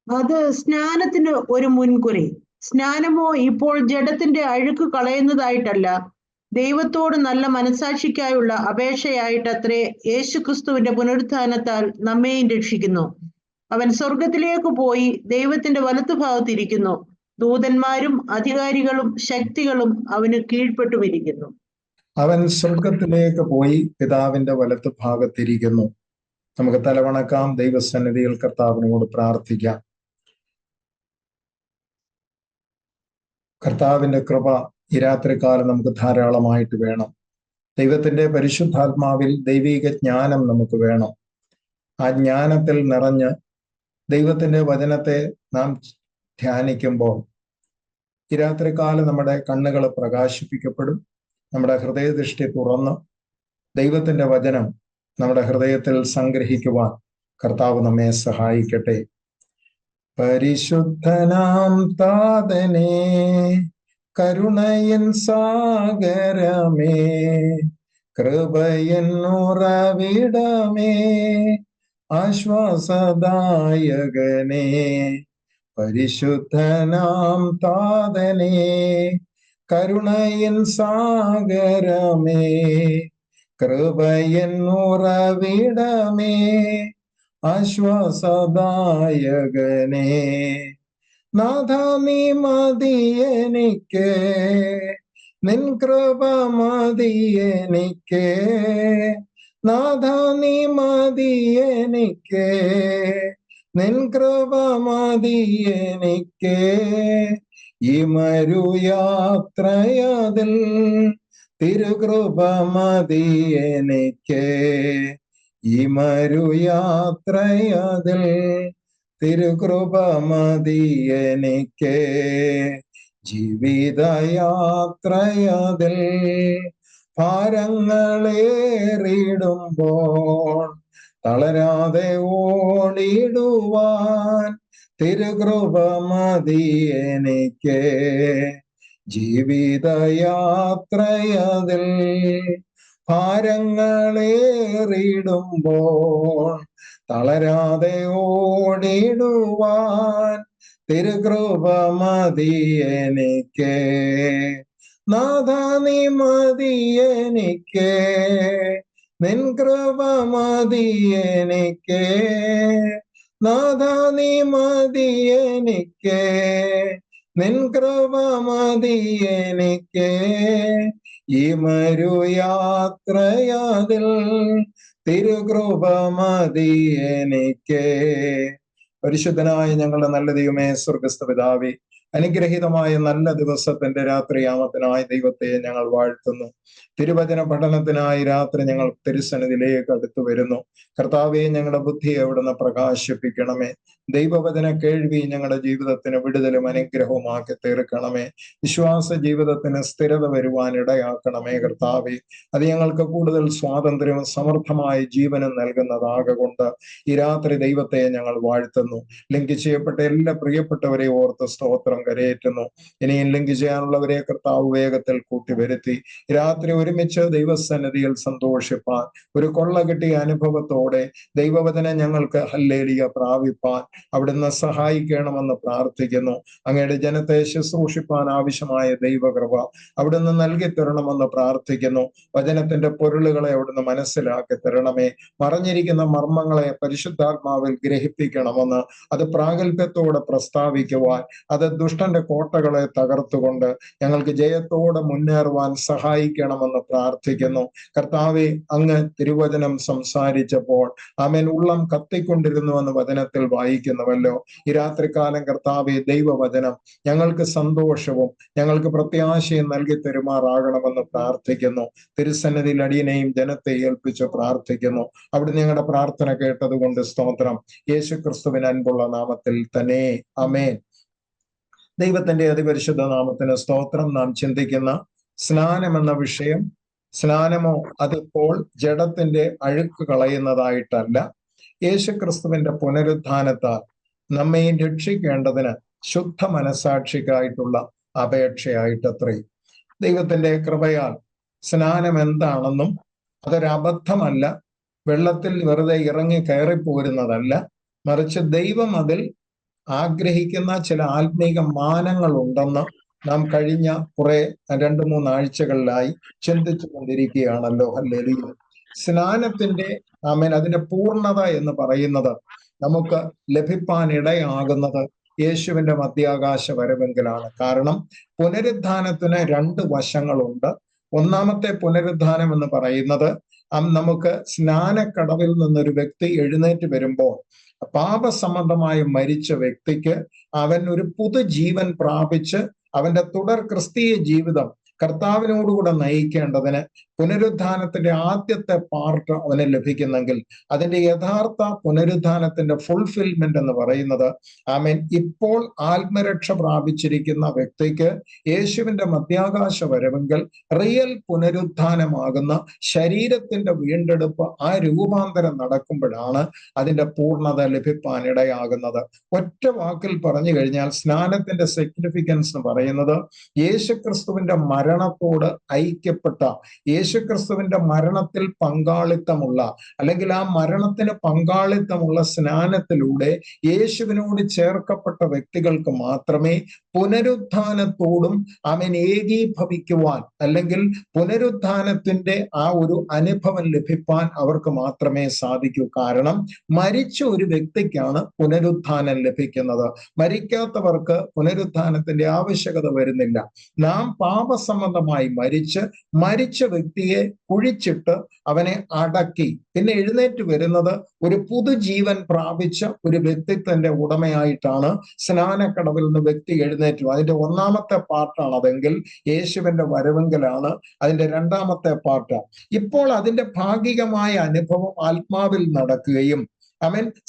അത് സ്നാനത്തിന് ഒരു മുൻകുറി. സ്നാനമോ ഇപ്പോൾ ജഡത്തിന്റെ അഴുക്ക് കളയുന്നതായിട്ടല്ല, ദൈവത്തോട് നല്ല മനസ്സാക്ഷിക്കായുള്ള അപേക്ഷയായിട്ടത്രേ യേശുക്രിസ്തുവിന്റെ പുനരുത്ഥാനത്താൽ നമ്മെയും രക്ഷിക്കുന്നു. അവൻ സ്വർഗത്തിലേക്ക് പോയി ദൈവത്തിന്റെ വലത്തുഭാഗത്തിരിക്കുന്നു. ദൂതന്മാരും അധികാരികളും ശക്തികളും അവന് കീഴ്പ്പെട്ടുമിരിക്കുന്നു. അവൻ സ്വർഗത്തിലേക്ക് പോയി പിതാവിന്റെ വലത്ത് ഭാഗത്തിരിക്കുന്നു. നമുക്ക് തലവണക്കാം, ദൈവസന്നിധിയിൽ കർത്താവിനോട് പ്രാർത്ഥിക്കാം. കർത്താവിന്റെ കൃപ ഈ രാത്രികാലം നമുക്ക് ധാരാളമായിട്ട് വേണം. ദൈവത്തിന്റെ പരിശുദ്ധാത്മാവിൽ ദൈവിക ജ്ഞാനം നമുക്ക് വേണം. ആ ജ്ഞാനത്തിൽ നിറഞ്ഞ് ദൈവത്തിന്റെ വചനത്തെ നാം ധ്യാനിക്കുമ്പോൾ ഈ രാത്രികാലം നമ്മുടെ കണ്ണുകൾ പ്രകാശിപ്പിക്കപ്പെടും. നമ്മുടെ ഹൃദയദൃഷ്ടി തുറന്ന് ദൈവത്തിന്റെ വചനം നമ്മുടെ ഹൃദയത്തിൽ സംഗ്രഹിക്കുവാൻ കർത്താവ് നമ്മെ സഹായിക്കട്ടെ. പരിശുദ്ധനാം താതനേ, കരുണയൻ സാഗരമേ, കൃപയൻ ഉറവിടമേ, ആശ്വാസദായകനേ. പരിശുദ്ധനാം താതനേ, കരുണയൻ സാഗരമേ, കൃപയൻ ഉറവിടമേ, ആശ്വാസദായകനേ. നാഥ നീ മതിയെനിക്ക്, നിൻ കൃപ മതിയെനിക്ക്. നാഥ നീ മതിയെനിക്ക്, നിൻ കൃപ മതിയെനിക്ക്. ഈ മരുയാത്രയതിൽ തിരുകൃപ മതിയെനിക്ക്. ഈ മരുയാത്രയതിൽ തിരുകൃപ മതിയെനിക്ക്. ജീവിതയാത്രയതിൽ ഭാരങ്ങളേറിടുമ്പോൾ തളരാതെ ഓടിടുവാൻ തിരുകൃപ മതിയെനിക്ക്. ജീവിതയാത്രയതിൽ ഭാരങ്ങളേറിടുമ്പോൾ തളരാതെ ഓടിടുവാൻ തിരുകൃപ മതിയെനിക്ക്. നാഥ നീ മതിയെനിക്ക്, നിൻ കൃപ മതിയെനിക്ക്. നാഥ നീ മതിയെനിക്ക്, നിൻ കൃപ മതിയെനിക്ക്. ഈ മരുയാത്രയതിൽ തിരുകൃപ മതിയെനിക്ക്. പരിശുദ്ധനായ ഞങ്ങളുടെ നല്ല ദൈവമേ, സ്വർഗസ്ഥ പിതാവേ, അനുഗ്രഹീതമായ നല്ല ദിവസത്തിന്റെ രാത്രിയാമത്തിനായി ദൈവത്തെ ഞങ്ങൾ വാഴ്ത്തുന്നു. തിരുവചന പഠനത്തിനായി രാത്രി ഞങ്ങൾ തിരുസന്നിധിയിലേക്ക് അടുത്തു വരുന്നു. കർത്താവെ, ഞങ്ങളുടെ ബുദ്ധിയെ അവിടുന്ന് പ്രകാശിപ്പിക്കണമേ. ദൈവവചന കേൾവി ഞങ്ങളുടെ ജീവിതത്തിന് വിടുതലും അനുഗ്രഹവുമാക്കി തീർക്കണമേ. വിശ്വാസ ജീവിതത്തിന് സ്ഥിരത വരുവാൻ ഇടയാക്കണമേ കർത്താവെ. അത് ഞങ്ങൾക്ക് കൂടുതൽ സ്വാതന്ത്ര്യവും സമൃദ്ധമായ ജീവനും നൽകുന്നതാകൊണ്ട് ഈ രാത്രി ദൈവത്തെ ഞങ്ങൾ വാഴ്ത്തുന്നു. ലിങ്ക് ചെയ്യപ്പെട്ട എല്ലാ പ്രിയപ്പെട്ടവരെ ഓർത്ത് സ്തോത്രം കരയേറ്റുന്നു. ഇനിയും ലിങ്ക് ചെയ്യാനുള്ളവരെ കർത്താവ് വേഗത്തിൽ കൂട്ടിവരുത്തി രാത്രി ഒരുമിച്ച് ദൈവസന്നിധിയിൽ സന്തോഷിപ്പാൻ, ഒരു കൊള്ള കിട്ടിയ അനുഭവത്തോടെ ദൈവവചനം ഞങ്ങൾക്ക് ഹല്ലേലൂയ പ്രാപിപ്പാൻ അവിടുന്ന് സഹായിക്കണമെന്ന് പ്രാർത്ഥിക്കുന്നു. അങ്ങയുടെ ജനത്തെ ശുശ്രൂഷിപ്പാൻ ആവശ്യമായ ദൈവകൃപ അവിടുന്ന് നൽകി തരണമെന്ന് പ്രാർത്ഥിക്കുന്നു. വചനത്തിന്റെ പൊരുളുകളെ അവിടുന്ന് മനസ്സിലാക്കി തരണമേ. മറഞ്ഞിരിക്കുന്ന മർമ്മങ്ങളെ പരിശുദ്ധാത്മാവിൽ ഗ്രഹിപ്പിക്കണമെന്ന്, അത് പ്രാഗൽഭ്യത്തോടെ പ്രസ്താവിക്കുവാൻ, അത് ദുഷ്ടന്റെ കോട്ടകളെ തകർത്തുകൊണ്ട് ഞങ്ങൾക്ക് ജയത്തോടെ മുന്നേറുവാൻ സഹായിക്കണമെന്ന് പ്രാർത്ഥിക്കുന്നു. കർത്താവെ, അങ്ങ് തിരുവചനം സംസാരിച്ചപ്പോൾ ആമേൻ ഉള്ളം കത്തിക്കൊണ്ടിരുന്നുവെന്ന് വചനത്തിൽ വായിക്കുന്നുവല്ലോ. ഈ രാത്രികാലം കർത്താവെ, ദൈവവചനം ഞങ്ങൾക്ക് സന്തോഷവും ഞങ്ങൾക്ക് പ്രത്യാശയും നൽകി തരുമാറാകണമെന്ന് പ്രാർത്ഥിക്കുന്നു. തിരുസന്നിധിയിൽ അടിയനെയും ജനത്തെ ഏൽപ്പിച്ച് പ്രാർത്ഥിക്കുന്നു. അവിടെ ഞങ്ങളുടെ പ്രാർത്ഥന കേട്ടതുകൊണ്ട് സ്തോത്രം. യേശു ക്രിസ്തുവിന് അൻപുള്ള നാമത്തിൽ തന്നെ ആമേൻ. ദൈവത്തിന്റെ അതിപരിശുദ്ധ നാമത്തിന് സ്തോത്രം. നാം ചിന്തിക്കുന്ന സ്നാനം എന്ന വിഷയം, സ്നാനമോ അതിപ്പോൾ ജഡത്തിന്റെ അഴുക്ക് കളയുന്നതായിട്ടല്ല, യേശുക്രിസ്തുവിന്റെ പുനരുത്ഥാനത്താൽ നമ്മയും രക്ഷിക്കേണ്ടതിന് ശുദ്ധ മനസാക്ഷിക്കായിട്ടുള്ള അപേക്ഷയായിട്ടത്രേ. ദൈവത്തിന്റെ കൃപയാൽ സ്നാനം എന്താണെന്നും അതൊരബദ്ധമല്ല, വെള്ളത്തിൽ വെറുതെ ഇറങ്ങി കയറിപ്പോരുന്നതല്ല, മറിച്ച് ദൈവം അതിൽ ആഗ്രഹിക്കുന്ന ചില ആത്മീക മാനങ്ങൾ ഉണ്ടെന്ന് നാം കഴിഞ്ഞ കുറെ 2-3 ആഴ്ചകളിലായി ചിന്തിച്ചു കൊണ്ടിരിക്കുകയാണല്ലോ. ഹല്ലേലൂയ. സ്നാനത്തിന്റെ അതിന്റെ പൂർണ്ണത എന്ന് പറയുന്നത് നമുക്ക് ലഭിപ്പാൻ ഇടയാകുന്നത് യേശുവിന്റെ മധ്യാകാശ വരവെങ്കിലാണ്. കാരണം പുനരുദ്ധാനത്തിന് 2 വശങ്ങളുണ്ട്. ഒന്നാമത്തെ പുനരുദ്ധാനം എന്ന് പറയുന്നത് നമുക്ക് സ്നാനക്കടവിൽ നിന്നൊരു വ്യക്തി എഴുന്നേറ്റ് വരുമ്പോൾ പാപസംബന്ധമായി മരിച്ച വ്യക്തിക്ക് അവൻ ഒരു പുതുജീവൻ പ്രാപിച്ച് അവന്റെ തുടർ ക്രിസ്തീയ ജീവിതം കർത്താവിനോടുകൂടെ നയിക്കേണ്ടതിന് പുനരുദ്ധാനത്തിന്റെ ആദ്യത്തെ പാർട്ട് അവന് ലഭിക്കുന്നെങ്കിൽ അതിന്റെ യഥാർത്ഥ പുനരുദ്ധാനത്തിന്റെ ഫുൾഫിൽമെന്റ് എന്ന് പറയുന്നത് ഇപ്പോൾ ആത്മരക്ഷ പ്രാപിച്ചിരിക്കുന്ന വ്യക്തിക്ക് യേശുവിന്റെ മധ്യാകാശ വരവെങ്കിൽ റിയൽ പുനരുദ്ധാനമാകുന്ന ശരീരത്തിന്റെ വീണ്ടെടുപ്പ്, ആ രൂപാന്തരം നടക്കുമ്പോഴാണ് അതിന്റെ പൂർണ്ണത ലഭിപ്പാൻ ഇടയാകുന്നത്. ഒറ്റ വാക്കിൽ പറഞ്ഞു കഴിഞ്ഞാൽ സ്നാനത്തിന്റെ സിഗ്നിഫിക്കൻസ് എന്ന് പറയുന്നത് യേശുക്രിസ്തുവിന്റെ മരണത്തോട് ഐക്യപ്പെട്ട, യേശുക്രിസ്തുവിന്റെ മരണത്തിൽ പങ്കാളിത്തമുള്ള, അല്ലെങ്കിൽ ആ മരണത്തിന് പങ്കാളിത്തമുള്ള സ്നാനത്തിലൂടെ യേശുവിനോട് ചേർക്കപ്പെട്ട വ്യക്തികൾക്ക് മാത്രമേ പുനരുദ്ധാനത്തോടും ഏകീഭവിക്കുവാൻ, അല്ലെങ്കിൽ പുനരുദ്ധാനത്തിന്റെ ആ ഒരു അനുഭവം ലഭിപ്പാൻ അവർക്ക് മാത്രമേ സാധിക്കൂ. കാരണം മരിച്ച ഒരു വ്യക്തിക്കാണ് പുനരുദ്ധാനം ലഭിക്കുന്നത്. മരിക്കാത്തവർക്ക് പുനരുദ്ധാനത്തിന്റെ ആവശ്യകത വരുന്നില്ല. നാം പാപസംബന്ധമായി മരിച്ച വ്യക്തിയെ കുഴിച്ചിട്ട് അവനെ അടക്കി പിന്നെ എഴുന്നേറ്റ് വരുന്നത് ഒരു പുതുജീവൻ പ്രാപിച്ച ഒരു വ്യക്തിത്വന്റെ ഉടമയായിട്ടാണ് സ്നാനക്കടവിൽ നിന്ന് വ്യക്തി എഴുന്നേറ്റു. അതിന്റെ ഒന്നാമത്തെ പാർട്ടാണ് അതെങ്കിൽ യേശുവിന്റെ വരവെങ്കിലാണ് അതിന്റെ രണ്ടാമത്തെ പാർട്ട്. ഇപ്പോൾ അതിന്റെ ഭാഗികമായ അനുഭവം ആത്മാവിൽ നടക്കുകയും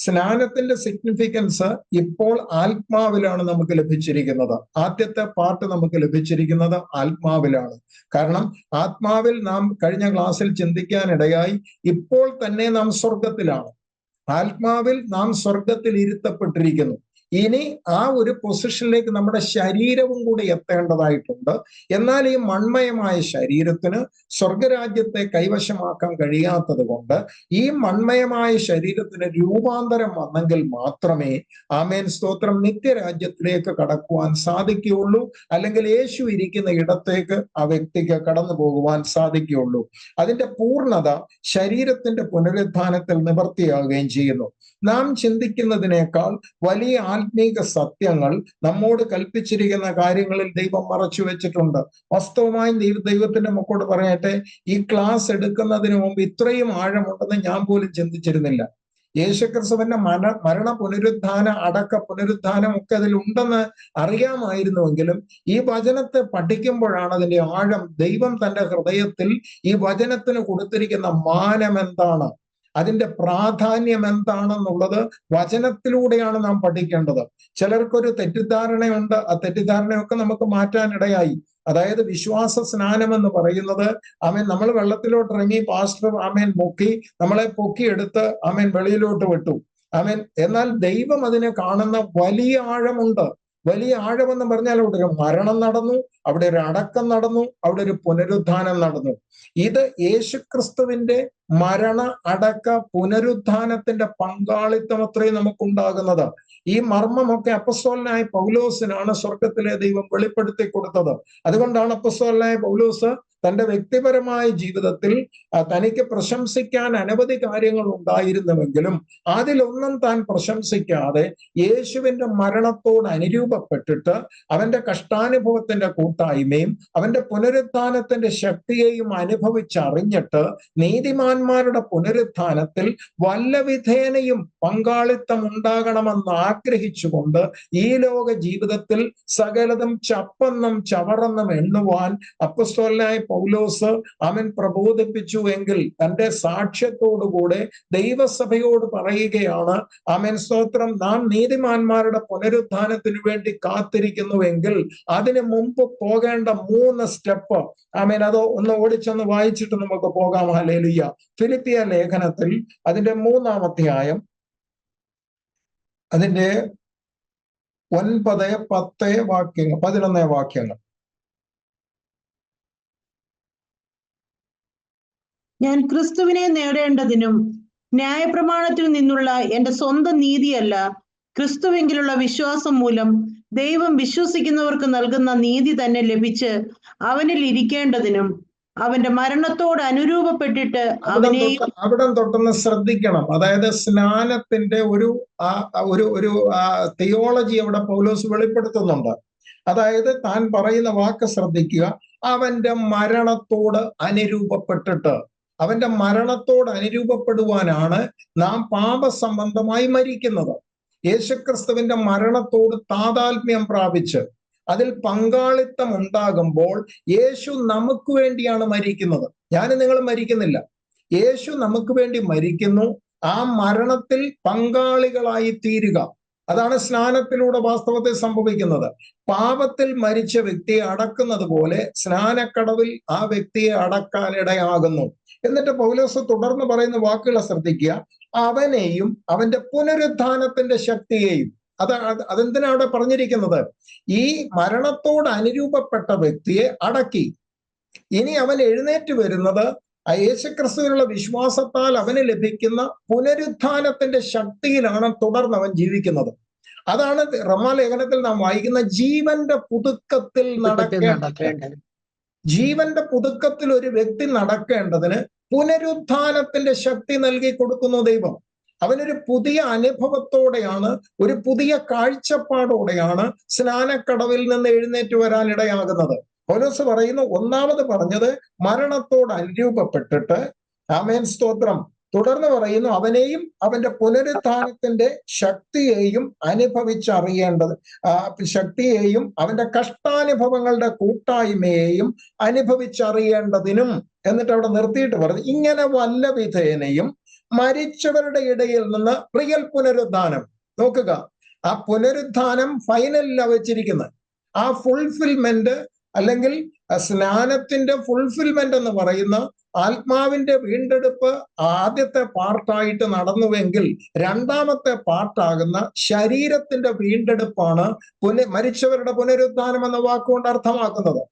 സ്നാനത്തിന്റെ സിഗ്നിഫിക്കൻസ് ഇപ്പോൾ ആത്മാവിലാണ് നമുക്ക് ലഭിച്ചിരിക്കുന്നത്. ആദ്യത്തെ പാർട്ട് നമുക്ക് ലഭിച്ചിരിക്കുന്നത് ആത്മാവിലാണ്. കാരണം ആത്മാവിൽ നാം കഴിഞ്ഞ ക്ലാസ്സിൽ ചിന്തിക്കാനിടയായി ഇപ്പോൾ തന്നെ നാം സ്വർഗത്തിലാണ്. ആത്മാവിൽ നാം സ്വർഗത്തിൽ ഇരുത്തപ്പെട്ടിരിക്കുന്നു. ഇനി ആ ഒരു പൊസിഷനിലേക്ക് നമ്മുടെ ശരീരവും കൂടി എത്തേണ്ടതായിട്ടുണ്ട്. എന്നാൽ ഈ മൺമയമായ ശരീരത്തിന് സ്വർഗരാജ്യത്തെ കൈവശമാക്കാൻ കഴിയാത്തത് കൊണ്ട് ഈ മൺമയമായ ശരീരത്തിന് രൂപാന്തരം വന്നെങ്കിൽ മാത്രമേ സ്തോത്രം നിത്യരാജ്യത്തിലേക്ക് കടക്കുവാൻ സാധിക്കുകയുള്ളൂ. അല്ലെങ്കിൽ യേശു ഇരിക്കുന്ന ഇടത്തേക്ക് ആ വ്യക്തിക്ക് കടന്നു പോകുവാൻ സാധിക്കുകയുള്ളൂ. അതിന്റെ പൂർണ്ണത ശരീരത്തിന്റെ പുനരുദ്ധാനത്തിൽ നിവർത്തിയാകുകയും ചെയ്യുന്നു. നാം ചിന്തിക്കുന്നതിനേക്കാൾ വലിയ ആത്മീക സത്യങ്ങൾ നമ്മോട് കൽപ്പിച്ചിരിക്കുന്ന കാര്യങ്ങളിൽ ദൈവം മറച്ചു വെച്ചിട്ടുണ്ട്. വാസ്തവമായും ദൈവത്തിന്റെ മക്കളോട് പറയട്ടെ, ഈ ക്ലാസ് എടുക്കുന്നതിന് മുമ്പ് ഇത്രയും ആഴമുണ്ടെന്ന് ഞാൻ പോലും ചിന്തിച്ചിരുന്നില്ല. യേശുക്രിസ്തുവിന്റെ മരണ പുനരുദ്ധാന അടക്ക പുനരുദ്ധാനം ഒക്കെ അതിൽ ഉണ്ടെന്ന് അറിയാമായിരുന്നുവെങ്കിലും ഈ വചനത്തെ പഠിക്കുമ്പോഴാണ് അതിന്റെ ആഴം, ദൈവം തന്റെ ഹൃദയത്തിൽ ഈ വചനത്തിന് കൊടുത്തിരിക്കുന്ന മാനം എന്താണ്, അതിന്റെ പ്രാധാന്യം എന്താണെന്നുള്ളത് വചനത്തിലൂടെയാണ് നാം പഠിക്കേണ്ടത്. ചിലർക്കൊരു തെറ്റിദ്ധാരണയുണ്ട്. ആ തെറ്റിദ്ധാരണയൊക്കെ നമുക്ക് മാറ്റാനിടയായി. അതായത് വിശ്വാസ സ്നാനം എന്ന് പറയുന്നത് നമ്മൾ വെള്ളത്തിലോട്ട് ഇറങ്ങി പാസ്റ്റർ മുക്കി നമ്മളെ പൊക്കിയെടുത്ത് വെളിയിലോട്ട് വിട്ടു. എന്നാൽ ദൈവം അതിനെ കാണുന്ന വലിയ ആഴമുണ്ട്. വലിയ ആഴമെന്ന് പറഞ്ഞാൽ അവിടെ ഒരു മരണം നടന്നു, അവിടെ ഒരു അടക്കം നടന്നു, അവിടെ ഒരു പുനരുദ്ധാനം നടന്നു. ഇത് യേശുക്രിസ്തുവിന്റെ മരണ അടക്ക പുനരുദ്ധാനത്തിന്റെ പങ്കാളിത്തം അത്രയും നമുക്കുണ്ടാകുന്നത്. ഈ മർമ്മമൊക്കെ അപ്പസ്തോലനായ പൗലോസിനാണ് സ്വർഗത്തിലെ ദൈവം വെളിപ്പെടുത്തി കൊടുത്തത്. അതുകൊണ്ടാണ് അപ്പസ്തോലനായ പൗലോസ് തന്റെ വ്യക്തിപരമായ ജീവിതത്തിൽ തനിക്ക് പ്രശംസിക്കാൻ അനവധി കാര്യങ്ങൾ ഉണ്ടായിരുന്നുവെങ്കിലും അതിലൊന്നും താൻ പ്രശംസിക്കാതെ യേശുവിന്റെ മരണത്തോട് അനുരൂപപ്പെട്ടിട്ട് അവന്റെ കഷ്ടാനുഭവത്തിന്റെ കൂട്ടായ്മയും അവന്റെ പുനരുദ്ധാനത്തിന്റെ ശക്തിയെയും അനുഭവിച്ചറിഞ്ഞിട്ട് നീതിമാന്മാരുടെ പുനരുദ്ധാനത്തിൽ വല്ലവിധേനയും പങ്കാളിത്തം ഉണ്ടാകണമെന്ന് ആഗ്രഹിച്ചുകൊണ്ട് ഈ ലോക ജീവിതത്തിൽ സകലതും ചപ്പെന്നും ചവറെന്നും എണ്ണുവാൻ അപ്പസ്തോലനായ പൗലോസ് പ്രബോധിപ്പിച്ചു എങ്കിൽ തന്റെ സാക്ഷ്യത്തോടുകൂടെ ദൈവസഭയോട് പറയുകയാണ്, സ്തോത്രം, നാം നീതിമാന്മാരുടെ പുനരുദ്ധാനത്തിനു വേണ്ടി കാത്തിരിക്കുന്നുവെങ്കിൽ അതിനു മുമ്പ് പോകേണ്ട 3 സ്റ്റെപ്പ് അതോ ഒന്ന് ഓടിച്ചൊന്ന് വായിച്ചിട്ട് നമുക്ക് പോകാം. ഹല്ലേലൂയ. ഫിലിപ്പിയ ലേഖനത്തിൽ അതിന്റെ 3-ാം അധ്യായം അതിന്റെ 9, 10 വാക്യങ്ങൾ, 11 വാക്യങ്ങൾ. ഞാൻ ക്രിസ്തുവിനെ നേടേണ്ടതിനും ന്യായപ്രമാണത്തിൽ നിന്നുള്ള എന്റെ സ്വന്തം നീതിയല്ല, ക്രിസ്തുവെങ്കിലുള്ള വിശ്വാസം മൂലം ദൈവം വിശ്വസിക്കുന്നവർക്ക് നൽകുന്ന നീതി തന്നെ ലഭിച്ച് അവനിൽ ഇരിക്കേണ്ടതിനും അവന്റെ മരണത്തോട് അനുരൂപപ്പെട്ടിട്ട് അവിടം തൊട്ടൊന്ന് ശ്രദ്ധിക്കണം. അതായത് സ്നാനത്തിന്റെ ഒരു തിയോളജി അവിടെ പൗലോസ് വെളിപ്പെടുത്തുന്നുണ്ട്. അതായത് താൻ പറയുന്ന വാക്ക് ശ്രദ്ധിക്കുക, അവന്റെ മരണത്തോട് അനുരൂപപ്പെട്ടിട്ട്. അവന്റെ മരണത്തോട് അനുരൂപപ്പെടുവാനാണ് നാം പാപസംബന്ധമായി മരിക്കുന്നത്. യേശുക്രിസ്തുവിന്റെ മരണത്തോട് താതാത്മ്യം പ്രാപിച്ച് അതിൽ പങ്കാളിത്തം ഉണ്ടാകുമ്പോൾ യേശു നമുക്ക് വേണ്ടിയാണ് മരിക്കുന്നത്. ഞാനും നിങ്ങൾ മരിക്കുന്നില്ല, യേശു നമുക്ക് വേണ്ടി മരിക്കുന്നു. ആ മരണത്തിൽ പങ്കാളികളായി തീരുക, അതാണ് സ്നാനത്തിലൂടെ വാസ്തവത്തിൽ സംഭവിക്കുന്നത്. പാപത്തിൽ മരിച്ച വ്യക്തിയെ അടക്കുന്നത് പോലെ സ്നാനക്കടവിൽ ആ വ്യക്തിയെ അടക്കാനിടയാകുന്നു. എന്നിട്ട് പൗലോസ് തുടർന്ന് പറയുന്ന വാക്കുകളെ ശ്രദ്ധിക്കുക, അവനെയും അവന്റെ പുനരുത്ഥാനത്തിന്റെ ശക്തിയെയും. അതെന്തിനാ അവിടെ പറഞ്ഞിരിക്കുന്നത്? ഈ മരണത്തോട് അനുരൂപപ്പെട്ട വ്യക്തിയെ അടക്കി. ഇനി അവൻ എഴുന്നേറ്റ് വരുന്നത് യേശുക്രിസ്തുവിനുള്ള വിശ്വാസത്താൽ അവന് ലഭിക്കുന്ന പുനരുത്ഥാനത്തിന്റെ ശക്തിയിലാണ് തുടർന്ന് അവൻ ജീവിക്കുന്നത്. അതാണ് റോമാലേഖനത്തിൽ നാം വായിക്കുന്ന ജീവന്റെ പുതുക്കത്തിൽ നടക്കേണ്ടത്. ജീവന്റെ പുതുക്കത്തിൽ ഒരു വ്യക്തി നടക്കേണ്ടതിന് പുനരുത്ഥാനത്തിന്റെ ശക്തി നൽകി കൊടുക്കുന്നു ദൈവം. അവനൊരു പുതിയ അനുഭവത്തോടെയാണ്, ഒരു പുതിയ കാഴ്ചപ്പാടോടെയാണ് സ്നാനക്കടവിൽ നിന്ന് എഴുന്നേറ്റ് വരാൻ ഇടയാകുന്നത്. പൗലോസ് പറയുന്നു, ഒന്നാമത് പറഞ്ഞത് മരണത്തോട് അനുരൂപപ്പെട്ടിട്ട്, ആമേൻ സ്തോത്രം. തുടർന്ന് പറയുന്നു, അവനെയും അവന്റെ പുനരുത്ഥാനത്തിന്റെ ശക്തിയെയും അനുഭവിച്ചറിയേണ്ടത്, ശക്തിയെയും അവന്റെ കഷ്ടാനുഭവങ്ങളുടെ കൂട്ടായ്മയെയും അനുഭവിച്ചറിയേണ്ടതിനും. എന്നിട്ട് അവിടെ നിർത്തിയിട്ട് പറഞ്ഞു, ഇങ്ങനെ വല്ല വിധേനയും മരിച്ചവരുടെ ഇടയിൽ നിന്ന് റിയൽ പുനരുദ്ധാനം. നോക്കുക, ആ പുനരുദ്ധാനം ഫൈനലിലാ വെച്ചിരിക്കുന്നത്. ആ ഫുൾഫിൽമെന്റ് അല്ലെങ്കിൽ സ്നാനത്തിന്റെ ഫുൾഫിൽമെന്റ് എന്ന് പറയുന്ന ആത്മാവിന്റെ വീണ്ടെടുപ്പ് ആദ്യത്തെ പാർട്ടായിട്ട് നടന്നുവെങ്കിൽ രണ്ടാമത്തെ പാർട്ടാകുന്ന ശരീരത്തിന്റെ വീണ്ടെടുപ്പാണ് മരിച്ചവരുടെ പുനരുദ്ധാനം എന്ന വാക്കുകൊണ്ട് അർത്ഥമാക്കുന്നത്.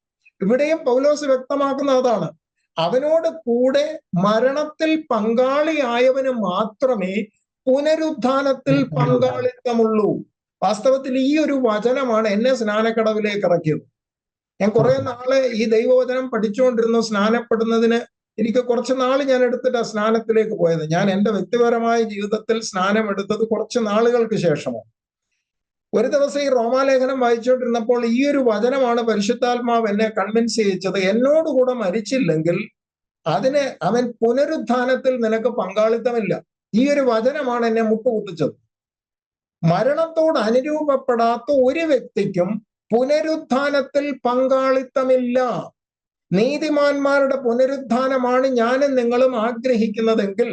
ഇവിടെയും പൗലോസ് വ്യക്തമാക്കുന്ന അതാണ്. അവനോട് കൂടെ മരണത്തിൽ പങ്കാളിയായവന് മാത്രമേ പുനരുദ്ധാനത്തിൽ പങ്കാളിത്തമുള്ളൂ. വാസ്തവത്തിൽ ഈ ഒരു വചനമാണ് എന്നെ സ്നാനക്കടവിലേക്ക് ഇറക്കിയത്. ഞാൻ കുറെ നാള് ഈ ദൈവവചനം പഠിച്ചുകൊണ്ടിരുന്നു. സ്നാനപ്പെടുന്നതിന് എനിക്ക് കുറച്ച് നാൾ ഞാൻ എടുത്തിട്ടാ സ്നാനത്തിലേക്ക് പോയത്. ഞാൻ എൻ്റെ വ്യക്തിപരമായ ജീവിതത്തിൽ സ്നാനം എടുത്തത് കുറച്ച് നാളുകൾക്ക് ശേഷമാണ്. ഒരു ദിവസം ഈ റോമാലേഖനം വായിച്ചുകൊണ്ടിരുന്നപ്പോൾ ഈ ഒരു വചനമാണ് പരിശുദ്ധാത്മാവ് എന്നെ കൺവിൻസ് ചെയ്യിച്ചത്. എന്നോടുകൂടെ മരിച്ചില്ലെങ്കിൽ അവൻ പുനരുത്ഥാനത്തിൽ നിനക്ക് പങ്കാളിത്തമില്ല. ഈ ഒരു വചനമാണ് എന്നെ മുട്ടുകുത്തിച്ചത്. മരണത്തോട് അനുരൂപപ്പെടാത്ത ഒരു വ്യക്തിക്കും പുനരുത്ഥാനത്തിൽ പങ്കാളിത്തമില്ല. നീതിമാന്മാരുടെ പുനരുത്ഥാനമാണ് ഞാനും നിങ്ങളും ആഗ്രഹിക്കുന്നതെങ്കിൽ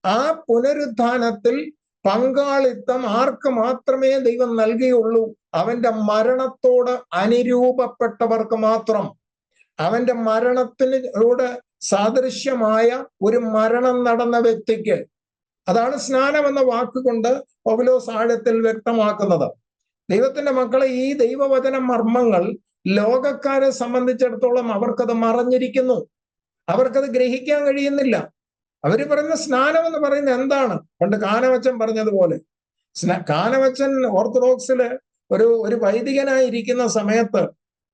ആ പുനരുത്ഥാനത്തിൽ പങ്കാളിത്തം ആർക്ക് മാത്രമേ ദൈവം നൽകിയുള്ളൂ? അവന്റെ മരണത്തോട് അനുരൂപപ്പെട്ടവർക്ക് മാത്രം. അവന്റെ മരണത്തിനോട് സാദൃശ്യമായ ഒരു മരണം നടന്ന വ്യക്തിക്ക്. അതാണ് സ്നാനം എന്ന വാക്കുകൊണ്ട് പൗലോസ് ആഴത്തിൽ വ്യക്തമാക്കുന്നത്. ദൈവത്തിന്റെ മക്കളെ, ഈ ദൈവവചന മർമ്മങ്ങൾ ലോകക്കാരെ സംബന്ധിച്ചിടത്തോളം അവർക്കത് മറഞ്ഞിരിക്കുന്നു. അവർക്കത് ഗ്രഹിക്കാൻ കഴിയുന്നില്ല. അവര് പറയുന്ന സ്നാനം എന്ന് പറയുന്നത് എന്താണ്? പണ്ട് കാനവച്ചൻ പറഞ്ഞതുപോലെ, കാനവച്ചൻ ഓർത്തഡോക്സില് ഒരു വൈദികനായി ഇരിക്കുന്ന സമയത്ത്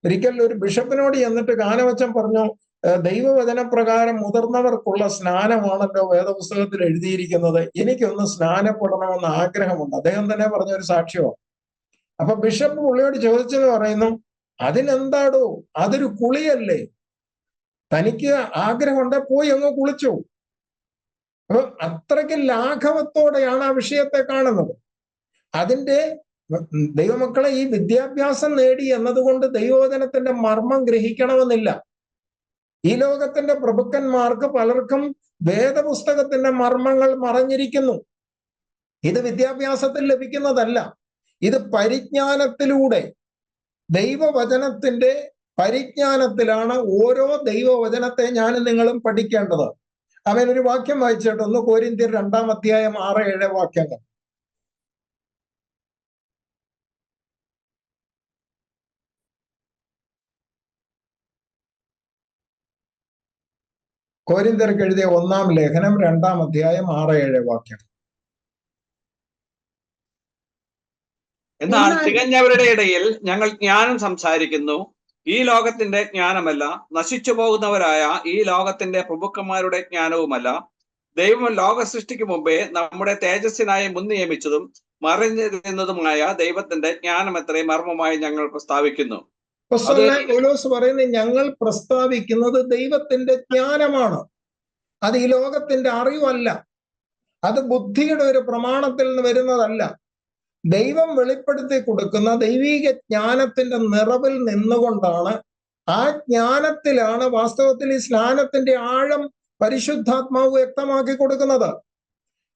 ഒരിക്കൽ ഒരു ബിഷപ്പിനോട് ചെന്നിട്ട് കാനവച്ചൻ പറഞ്ഞു, ദൈവവചനപ്രകാരം മുതിർന്നവർക്കുള്ള സ്നാനമാണല്ലോ വേദപുസ്തകത്തിൽ എഴുതിയിരിക്കുന്നത്, എനിക്കൊന്ന് സ്നാനപ്പെടണമെന്ന് ആഗ്രഹമുണ്ട്. അദ്ദേഹം തന്നെ പറഞ്ഞ ഒരു സാക്ഷ്യമാണ്. അപ്പൊ ബിഷപ്പ് പുള്ളിയോട് ചോദിച്ചെന്ന് പറയുന്നു, അതിനെന്താടോ, അതൊരു കുളിയല്ലേ, തനിക്ക് ആഗ്രഹമുണ്ടെ പോയി അങ്ങ് കുളിച്ചു. അപ്പൊ അത്രയ്ക്ക് ലാഘവത്തോടെയാണ് ആ വിഷയത്തെ കാണുന്നത്. അതിന്റെ ദൈവമക്കളെ, ഈ വിദ്യാഭ്യാസം നേടി എന്നതുകൊണ്ട് ദൈവവചനത്തിന്റെ മർമ്മം ഗ്രഹിക്കണമെന്നില്ല. ഈ ലോകത്തിന്റെ പ്രഭുക്കന്മാർക്ക് പലർക്കും വേദപുസ്തകത്തിന്റെ മർമ്മങ്ങൾ മറഞ്ഞിരിക്കുന്നു. ഇത് വിദ്യാഭ്യാസത്തിൽ ലഭിക്കുന്നതല്ല, ഇത് പരിജ്ഞാനത്തിലൂടെ, ദൈവവചനത്തിന്റെ പരിജ്ഞാനത്തിലാണ് ഓരോ ദൈവവചനത്തെ ഞാനും നിങ്ങളും പഠിക്കേണ്ടത്. അവൻ ഒരു വാക്യം വായിച്ചിട്ട് 1 കൊരിന്ത്യർ 2-ാം അധ്യായം 6-7 വാക്യങ്ങൾ. കൊരിന്ത്യർക്ക് എഴുതിയ 1-ാം ലേഖനം 2-ാം അധ്യായം 6-7 വാക്യം. എന്നാൽ തികഞ്ഞവരുടെ ഇടയിൽ ഞങ്ങൾ ജ്ഞാനം സംസാരിക്കുന്നു, ഈ ലോകത്തിന്റെ ജ്ഞാനമല്ല, നശിച്ചു പോകുന്നവരായ ഈ ലോകത്തിന്റെ പ്രഭുക്കന്മാരുടെ ജ്ഞാനവുമല്ല. ദൈവം ലോക സൃഷ്ടിക്ക് മുമ്പേ നമ്മുടെ തേജസ്സിനായി മുൻ നിയമിച്ചതും മറിഞ്ഞിരുന്നതുമായ ദൈവത്തിന്റെ ജ്ഞാനം എത്ര മർമ്മമായി ഞങ്ങൾ പ്രസ്താവിക്കുന്നു. പൗലോസ് പറയുന്നത് ഞങ്ങൾ പ്രസ്താവിക്കുന്നത് ദൈവത്തിന്റെ ജ്ഞാനമാണ്. അത് ഈ ലോകത്തിന്റെ അറിവല്ല, അത് ബുദ്ധിയുടെ ഒരു പ്രമാണത്തിൽ നിന്ന് വരുന്നതല്ല. ദൈവം വെളിപ്പെടുത്തി കൊടുക്കുന്ന ദൈവീക ജ്ഞാനത്തിന്റെ നിറവിൽ നിന്നുകൊണ്ടാണ്, ആ ജ്ഞാനത്തിലാണ് വാസ്തവത്തിൽ ഈ സ്നാനത്തിന്റെ ആഴം പരിശുദ്ധാത്മാവ് വ്യക്തമാക്കി കൊടുക്കുന്നത്.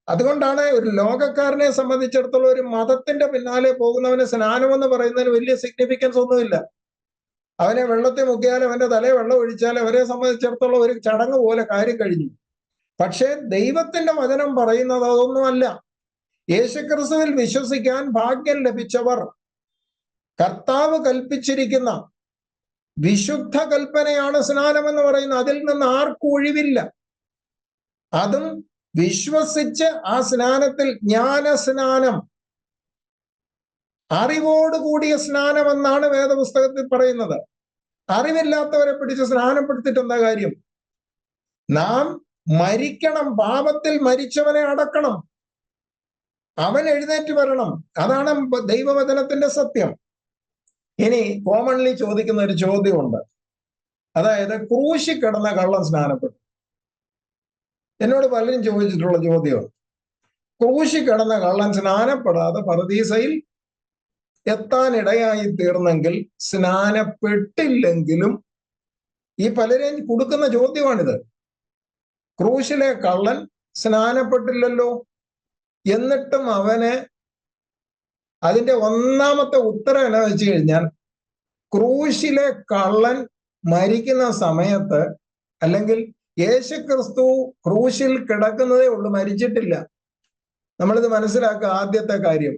അതുകൊണ്ടാണ് ഒരു ലോകക്കാരനെ സംബന്ധിച്ചിടത്തോളം ഒരു മതത്തിന്റെ പിന്നാലെ പോകുന്നവന് സ്നാനം എന്ന് പറയുന്നതിന് വലിയ സിഗ്നിഫിക്കൻസ് ഒന്നുമില്ല. അവനെ വെള്ളത്തിൽ മുക്കിയാൽ, അവന്റെ തലയിൽ വെള്ളം ഒഴിച്ചാൽ അവരെ സംബന്ധിച്ചിടത്തോളം ഒരു ചടങ്ങ് പോലെ കാര്യം കഴിഞ്ഞു. പക്ഷെ ദൈവത്തിന്റെ വചനം പറയുന്നത് അതൊന്നുമല്ല. യേശുക്രിസ്തുവിൽ വിശ്വസിക്കാൻ ഭാഗ്യം ലഭിച്ചവർ കർത്താവ് കൽപ്പിച്ചിരിക്കുന്ന വിശുദ്ധ കൽപ്പനയാണ് സ്നാനം എന്ന് പറയുന്നത്. അതിൽ നിന്ന് ആർക്കും ഒഴിവില്ല. അതും വിശ്വസിച്ച് ആ സ്നാനത്തിൽ ജ്ഞാനസ്നാനം, അറിവോടുകൂടിയ സ്നാനം എന്നാണ് വേദപുസ്തകത്തിൽ പറയുന്നത്. അറിവില്ലാത്തവരെ പിടിച്ച് സ്നാനപ്പെടുത്തിയിട്ട് എന്താ കാര്യം? നാം മരിക്കണം, പാപത്തിൽ മരിച്ചവനെ അടക്കണം, അവൻ എഴുന്നേറ്റ് വരണം. അതാണ് ദൈവവചനത്തിന്റെ സത്യം. ഇനി കോമൺലി ചോദിക്കുന്ന ഒരു ചോദ്യമുണ്ട്, അതായത് ക്രൂശി കിടന്ന കള്ളൻ സ്നാനപ്പെട്ടു. എന്നോട് പലരും ചോദിച്ചിട്ടുള്ള ചോദ്യം, ക്രൂശി കിടന്ന കള്ളൻ സ്നാനപ്പെടാതെ പറുദീസയിൽ എത്താനിടയായി തീർന്നെങ്കിൽ സ്നാനപ്പെട്ടില്ലെങ്കിലും, ഈ പലരെയും കൊടുക്കുന്ന ചോദ്യമാണിത്. ക്രൂശിലെ കള്ളൻ സ്നാനപ്പെട്ടില്ലല്ലോ, എന്നിട്ടും അവന് അതിന്റെ ഒന്നാമത്തെ ഉത്തരം എന്നാ വെച്ച് കഴിഞ്ഞാൽ, ക്രൂശിലെ കള്ളൻ മരിക്കുന്ന സമയത്ത്, അല്ലെങ്കിൽ യേശുക്രിസ്തു ക്രൂശിൽ കിടക്കുന്നതേ ഉള്ളൂ, മരിച്ചിട്ടില്ല. നമ്മളിത് മനസ്സിലാക്കുക. ആദ്യത്തെ കാര്യം,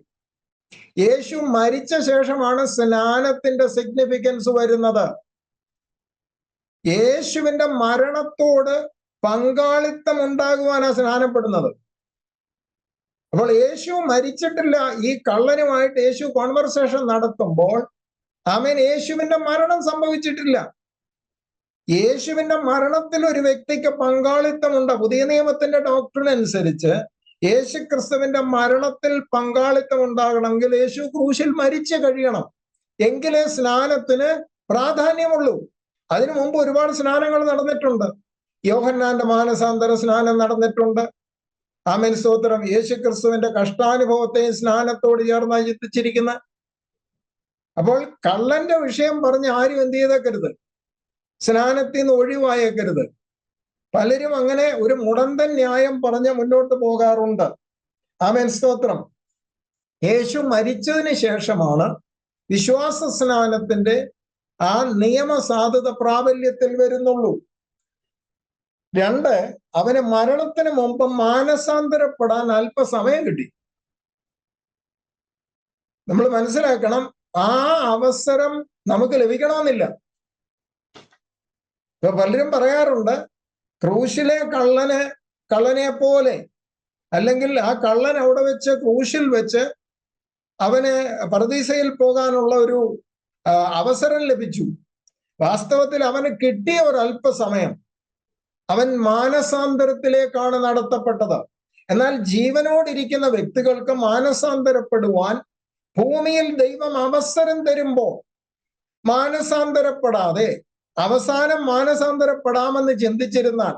യേശു മരിച്ച ശേഷമാണ് സ്നാനത്തിന്റെ സിഗ്നിഫിക്കൻസ് വരുന്നത്. യേശുവിന്റെ മരണത്തോട് പങ്കാളിത്തം ഉണ്ടാകുവാനാണ് സ്നാനപ്പെടുന്നത്. അപ്പോൾ യേശു മരിച്ചിട്ടില്ല. ഈ കള്ളനുമായിട്ട് യേശു കോൺവെർസേഷൻ നടത്തുമ്പോൾ അവൻ യേശുവിന്റെ മരണം സംഭവിച്ചിട്ടില്ല. യേശുവിന്റെ മരണത്തിൽ ഒരു വ്യക്തിക്ക് പങ്കാളിത്തമുണ്ട്. പുതിയ നിയമത്തിന്റെ ഡോക്ട്രിൻ അനുസരിച്ച് യേശു ക്രിസ്തുവിന്റെ മരണത്തിൽ പങ്കാളിത്തം ഉണ്ടാകണമെങ്കിൽ യേശു ക്രൂശിൽ മരിച്ചു കഴിയണം, എങ്കിലേ സ്നാനത്തിന് പ്രാധാന്യമുള്ളൂ. അതിനു മുമ്പ് ഒരുപാട് സ്നാനങ്ങൾ നടന്നിട്ടുണ്ട്. യോഹന്നാന്റെ മാനസാന്തര സ്നാനം നടന്നിട്ടുണ്ട്. ആമേൻ, സ്തോത്രം. യേശു ക്രിസ്തുവിന്റെ കഷ്ടാനുഭവത്തെയും സ്നാനത്തോട് ചേർന്ന് ചിന്തിച്ചിരിക്കുന്ന. അപ്പോൾ കള്ളന്റെ വിഷയം പറഞ്ഞ് ആരും എന്ത് ചെയ്തേക്കരുത്, സ്നാനത്തിൽ നിന്ന് ഒഴിവായേക്കരുത്. പലരും അങ്ങനെ ഒരു മുടന്തൻ ന്യായം പറഞ്ഞ് മുന്നോട്ട് പോകാറുണ്ട്. ആമേൻ, സ്തോത്രം. യേശു മരിച്ചതിന് ശേഷമാണ് വിശ്വാസ സ്നാനത്തിന്റെ ആ നിയമസാധുത പ്രാബല്യത്തിൽ വരുന്നുള്ളൂ. രണ്ട്, അവന് മരണത്തിന് മുമ്പ് മാനസാന്തരപ്പെടാൻ അല്പസമയം കിട്ടി. നമ്മൾ മനസ്സിലാക്കണം, ആ അവസരം നമുക്ക് ലഭിക്കണമെന്നില്ല. ഇപ്പൊ പലരും പറയാറുണ്ട്, ക്രൂശിലെ കള്ളനെ പോലെ, അല്ലെങ്കിൽ ആ കള്ളൻ അവിടെ വെച്ച് ക്രൂശിൽ വെച്ച് അവന് പറുദീസയിൽ പോകാനുള്ള ഒരു അവസരം ലഭിച്ചു. വാസ്തവത്തിൽ അവന് കിട്ടിയ ഒരു അല്പസമയം അവൻ മാനസാന്തരത്തിലേക്കാണ് നടത്തപ്പെട്ടത്. എന്നാൽ ജീവനോടിരിക്കുന്ന വ്യക്തികൾക്ക് മാനസാന്തരപ്പെടുവാൻ ഭൂമിയിൽ ദൈവം അവസരം തരുമ്പോൾ മാനസാന്തരപ്പെടാതെ അവസാനം മാനസാന്തരപ്പെടാമെന്ന് ചിന്തിച്ചിരുന്നാൽ,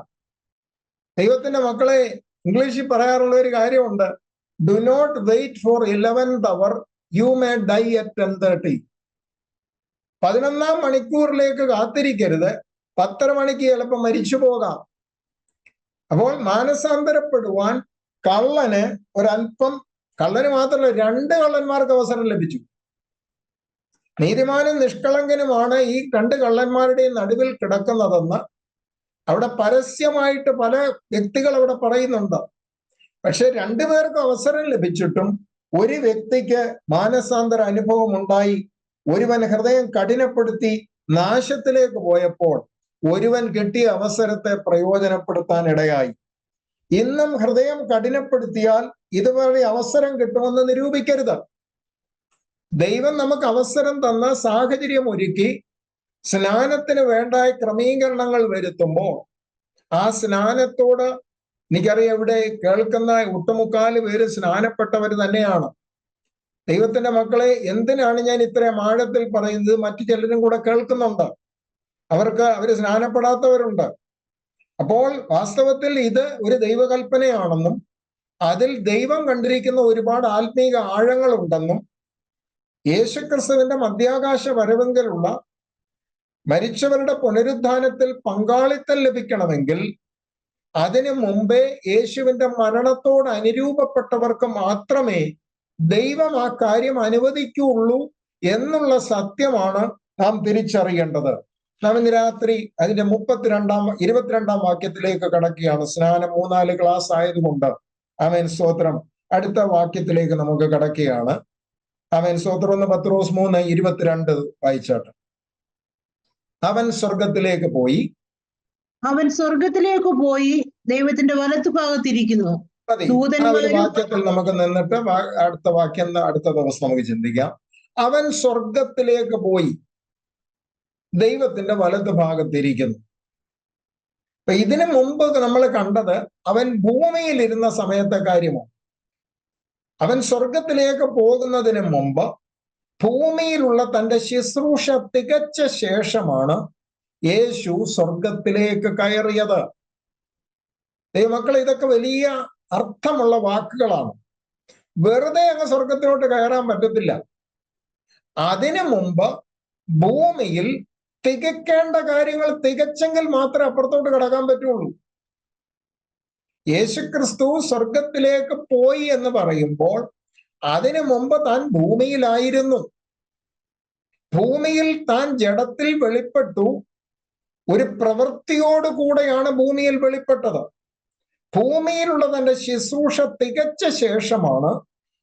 ദൈവത്തിന്റെ മക്കളെ, ഇംഗ്ലീഷിൽ പറയാറുള്ള ഒരു കാര്യമുണ്ട്, do not wait for 11th hour, you may die at 10:30. 11ാം മണിക്കൂറിലേക്ക് കാത്തിരിക്കരുത്, 10:30 മണിക്ക് ചിലപ്പോൾ മരിച്ചു പോകാം. അപ്പോൾ മാനസാന്തരപ്പെടുവാൻ കള്ളന് ഒരല്പം, കള്ളന് മാത്രമല്ല 2 കള്ളന്മാർക്ക് അവസരം ലഭിച്ചു. നീതിമാനും നിഷ്കളങ്കനുമാണ് ഈ 2 കള്ളന്മാരുടെയും നടുവിൽ കിടക്കുന്നതെന്ന് അവിടെ പരസ്യമായിട്ട് പല വ്യക്തികൾ അവിടെ പറയുന്നുണ്ട്. പക്ഷെ 2 പേർക്ക് അവസരം ലഭിച്ചിട്ടും ഒരു വ്യക്തിക്ക് മാനസാന്തര അനുഭവം ഉണ്ടായി. ഒരുവൻ ഹൃദയം കഠിനപ്പെടുത്തി നാശത്തിലേക്ക് പോയപ്പോൾ ഒരുവൻ കിട്ടിയ അവസരത്തെ പ്രയോജനപ്പെടുത്താൻ ഇടയായി. ഇന്നും ഹൃദയം കഠിനപ്പെടുത്തിയാൽ ഇതുവരെ അവസരം കിട്ടുമെന്ന് നിരൂപിക്കരുത്. ദൈവം നമുക്ക് അവസരം തന്ന സാഹചര്യം ഒരുക്കി സ്നാനത്തിന് വേണ്ട ക്രമീകരണങ്ങൾ വരുത്തുമ്പോൾ ആ സ്നാനത്തോട് എനിക്കറിയാം ഇവിടെ കേൾക്കുന്ന ഒട്ടുമുക്കാല് പേര് സ്നാനപ്പെട്ടവർ തന്നെയാണ്. ദൈവത്തിന്റെ മക്കളെ, എന്തിനാണ് ഞാൻ ഇത്രയും ആഴത്തിൽ പറയുന്നത്? മറ്റു ചിലരും കൂടെ കേൾക്കുന്നുണ്ട്, അവര് സ്നാനപ്പെടാത്തവരുണ്ട്. അപ്പോൾ വാസ്തവത്തിൽ ഇത് ഒരു ദൈവകൽപ്പനയാണെന്നും അതിൽ ദൈവം കണ്ടിരിക്കുന്ന ഒരുപാട് ആത്മീക ആഴങ്ങളുണ്ടെന്നും യേശുക്രിസ്തുവിന്റെ മധ്യാകാശ വരവെങ്കിലുള്ള മരിച്ചവരുടെ പുനരുദ്ധാനത്തിൽ പങ്കാളിത്തം ലഭിക്കണമെങ്കിൽ അതിനു മുമ്പേ യേശുവിന്റെ മരണത്തോട് അനുരൂപപ്പെട്ടവർക്ക് മാത്രമേ ദൈവം ആ കാര്യം അനുവദിക്കുകയുള്ളൂ എന്നുള്ള സത്യമാണ് നാം തിരിച്ചറിയേണ്ടത്. നാം ഇന്ന് രാത്രി അതിന്റെ 22 വാക്യത്തിലേക്ക് കടക്കുകയാണ്. സ്നാനം 3-4 ക്ലാസ് ആയതുകൊണ്ട് ആമേൻ സ്തോത്രം. അടുത്ത വാക്യത്തിലേക്ക് നമുക്ക് കടക്കുകയാണ്. ആമേൻ സ്തോത്രം. 1 പത്രോസ് 3:22 വായിച്ചാട്ട്. അവൻ സ്വർഗത്തിലേക്ക് പോയി ദൈവത്തിന്റെ വലത്തുഭാഗത്തിരിക്കുന്നു. ആ ഒരു വാക്യത്തിൽ നമുക്ക് നിന്നിട്ട് അടുത്ത വാക്യം അടുത്ത ദിവസം നമുക്ക് ചിന്തിക്കാം. അവൻ സ്വർഗത്തിലേക്ക് പോയി ദൈവത്തിന്റെ വലതു ഭാഗത്തിരിക്കുന്നു. അപ്പൊ ഇതിനു മുമ്പ് നമ്മൾ കണ്ടത് അവൻ ഭൂമിയിൽ ഇരുന്ന സമയത്തെ കാര്യമാണ്. അവൻ സ്വർഗത്തിലേക്ക് പോകുന്നതിന് മുമ്പ് ഭൂമിയിലുള്ള തന്റെ ശുശ്രൂഷ തികച്ച ശേഷമാണ് യേശു സ്വർഗത്തിലേക്ക് കയറിയത്. ദൈവമക്കളെ, ഇതൊക്കെ വലിയ അർത്ഥമുള്ള വാക്കുകളാണ്. വെറുതെ അങ്ങ് സ്വർഗത്തിലോട്ട് കയറാൻ പറ്റത്തില്ല. അതിനു മുമ്പ് ഭൂമിയിൽ തികക്കേണ്ട കാര്യങ്ങൾ തികച്ചെങ്കിൽ മാത്രമേ അപ്പുറത്തോട്ട് കടക്കാൻ പറ്റുള്ളൂ. യേശുക്രിസ്തു സ്വർഗത്തിലേക്ക് പോയി എന്ന് പറയുമ്പോൾ അതിനു മുമ്പ് താൻ ഭൂമിയിലായിരുന്നു. ഭൂമിയിൽ താൻ ജഡത്തിൽ വെളിപ്പെട്ടു. ഒരു പ്രവൃത്തിയോടുകൂടെയാണ് ഭൂമിയിൽ വെളിപ്പെട്ടത്. ഭൂമിയിലുള്ള തന്റെ ശുശ്രൂഷ തികച്ച ശേഷമാണ്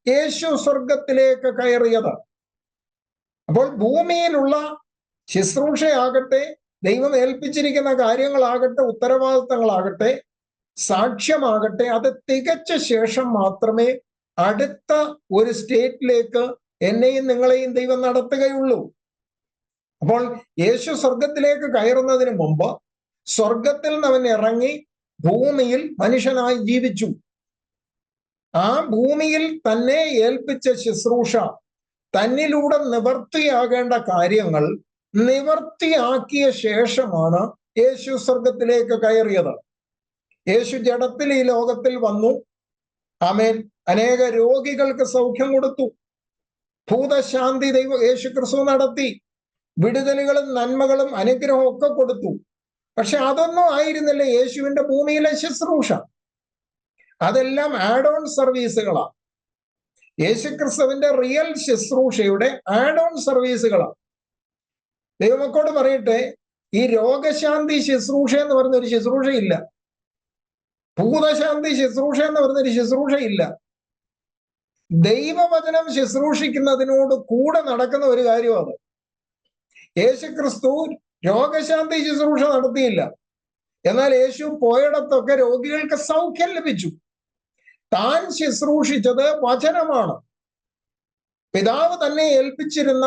യേശു സ്വർഗത്തിലേക്ക് കയറിയത്. അപ്പോൾ ഭൂമിയിലുള്ള ശുശ്രൂഷയാകട്ടെ, ദൈവം ഏൽപ്പിച്ചിരിക്കുന്ന കാര്യങ്ങളാകട്ടെ, ഉത്തരവാദിത്തങ്ങളാകട്ടെ, സാക്ഷ്യമാകട്ടെ, അത് തികച്ച ശേഷം മാത്രമേ അടുത്ത ഒരു സ്റ്റേറ്റിലേക്ക് എന്നെയും നിങ്ങളെയും ദൈവം നടത്തുകയുള്ളൂ. അപ്പോൾ യേശു സ്വർഗത്തിലേക്ക് കയറുന്നതിന് മുമ്പ് സ്വർഗത്തിൽ നിന്ന് അവൻ ഇറങ്ങി ഭൂമിയിൽ മനുഷ്യനായി ജീവിച്ചു. ആ ഭൂമിയിൽ തന്നെ ഏൽപ്പിച്ച ശുശ്രൂഷ, തന്നിലൂടെ നിവർത്തിയാകേണ്ട കാര്യങ്ങൾ നിവർത്തിയാക്കിയ ശേഷമാണ് യേശു സ്വർഗത്തിലേക്ക് കയറിയത്. യേശു ജഡത്തിൽ ഈ ലോകത്തിൽ വന്നു. ആമേൻ. അനേക രോഗികൾക്ക് സൗഖ്യം കൊടുത്തു. ഭൂതശാന്തി യേശു ക്രിസ്തു നടത്തി. വിടുതലുകളും നന്മകളും അനുഗ്രഹവും ഒക്കെ കൊടുത്തു. പക്ഷെ അതൊന്നും ആയിരുന്നില്ല യേശുവിന്റെ ഭൂമിയിലെ ശുശ്രൂഷ. അതെല്ലാം ആഡ് ഓൺ സർവീസുകളാണ്. യേശുക്രിസ്തുവിന്റെ റിയൽ ശുശ്രൂഷയുടെ ആഡ് ഓൺ സർവീസുകളാണ്. ദൈവമക്കളോട് പറയട്ടെ, ഈ രോഗശാന്തി ശുശ്രൂഷ എന്ന് പറഞ്ഞൊരു ശുശ്രൂഷയില്ല. ഭൂതശാന്തി ശുശ്രൂഷ എന്ന് പറഞ്ഞൊരു ശുശ്രൂഷയില്ല. ദൈവവചനം ശുശ്രൂഷിക്കുന്നതിനോട് കൂടെ നടക്കുന്ന ഒരു കാര്യം അത്. യേശുക്രിസ്തു രോഗശാന്തി ശുശ്രൂഷ നടത്തിയില്ല. എന്നാൽ യേശു പോയിടത്തൊക്കെ രോഗികൾക്ക് സൗഖ്യം ലഭിച്ചു. താൻ ശുശ്രൂഷിച്ചത് വചനമാണ്. പിതാവ് തന്നെ ഏൽപ്പിച്ചിരുന്ന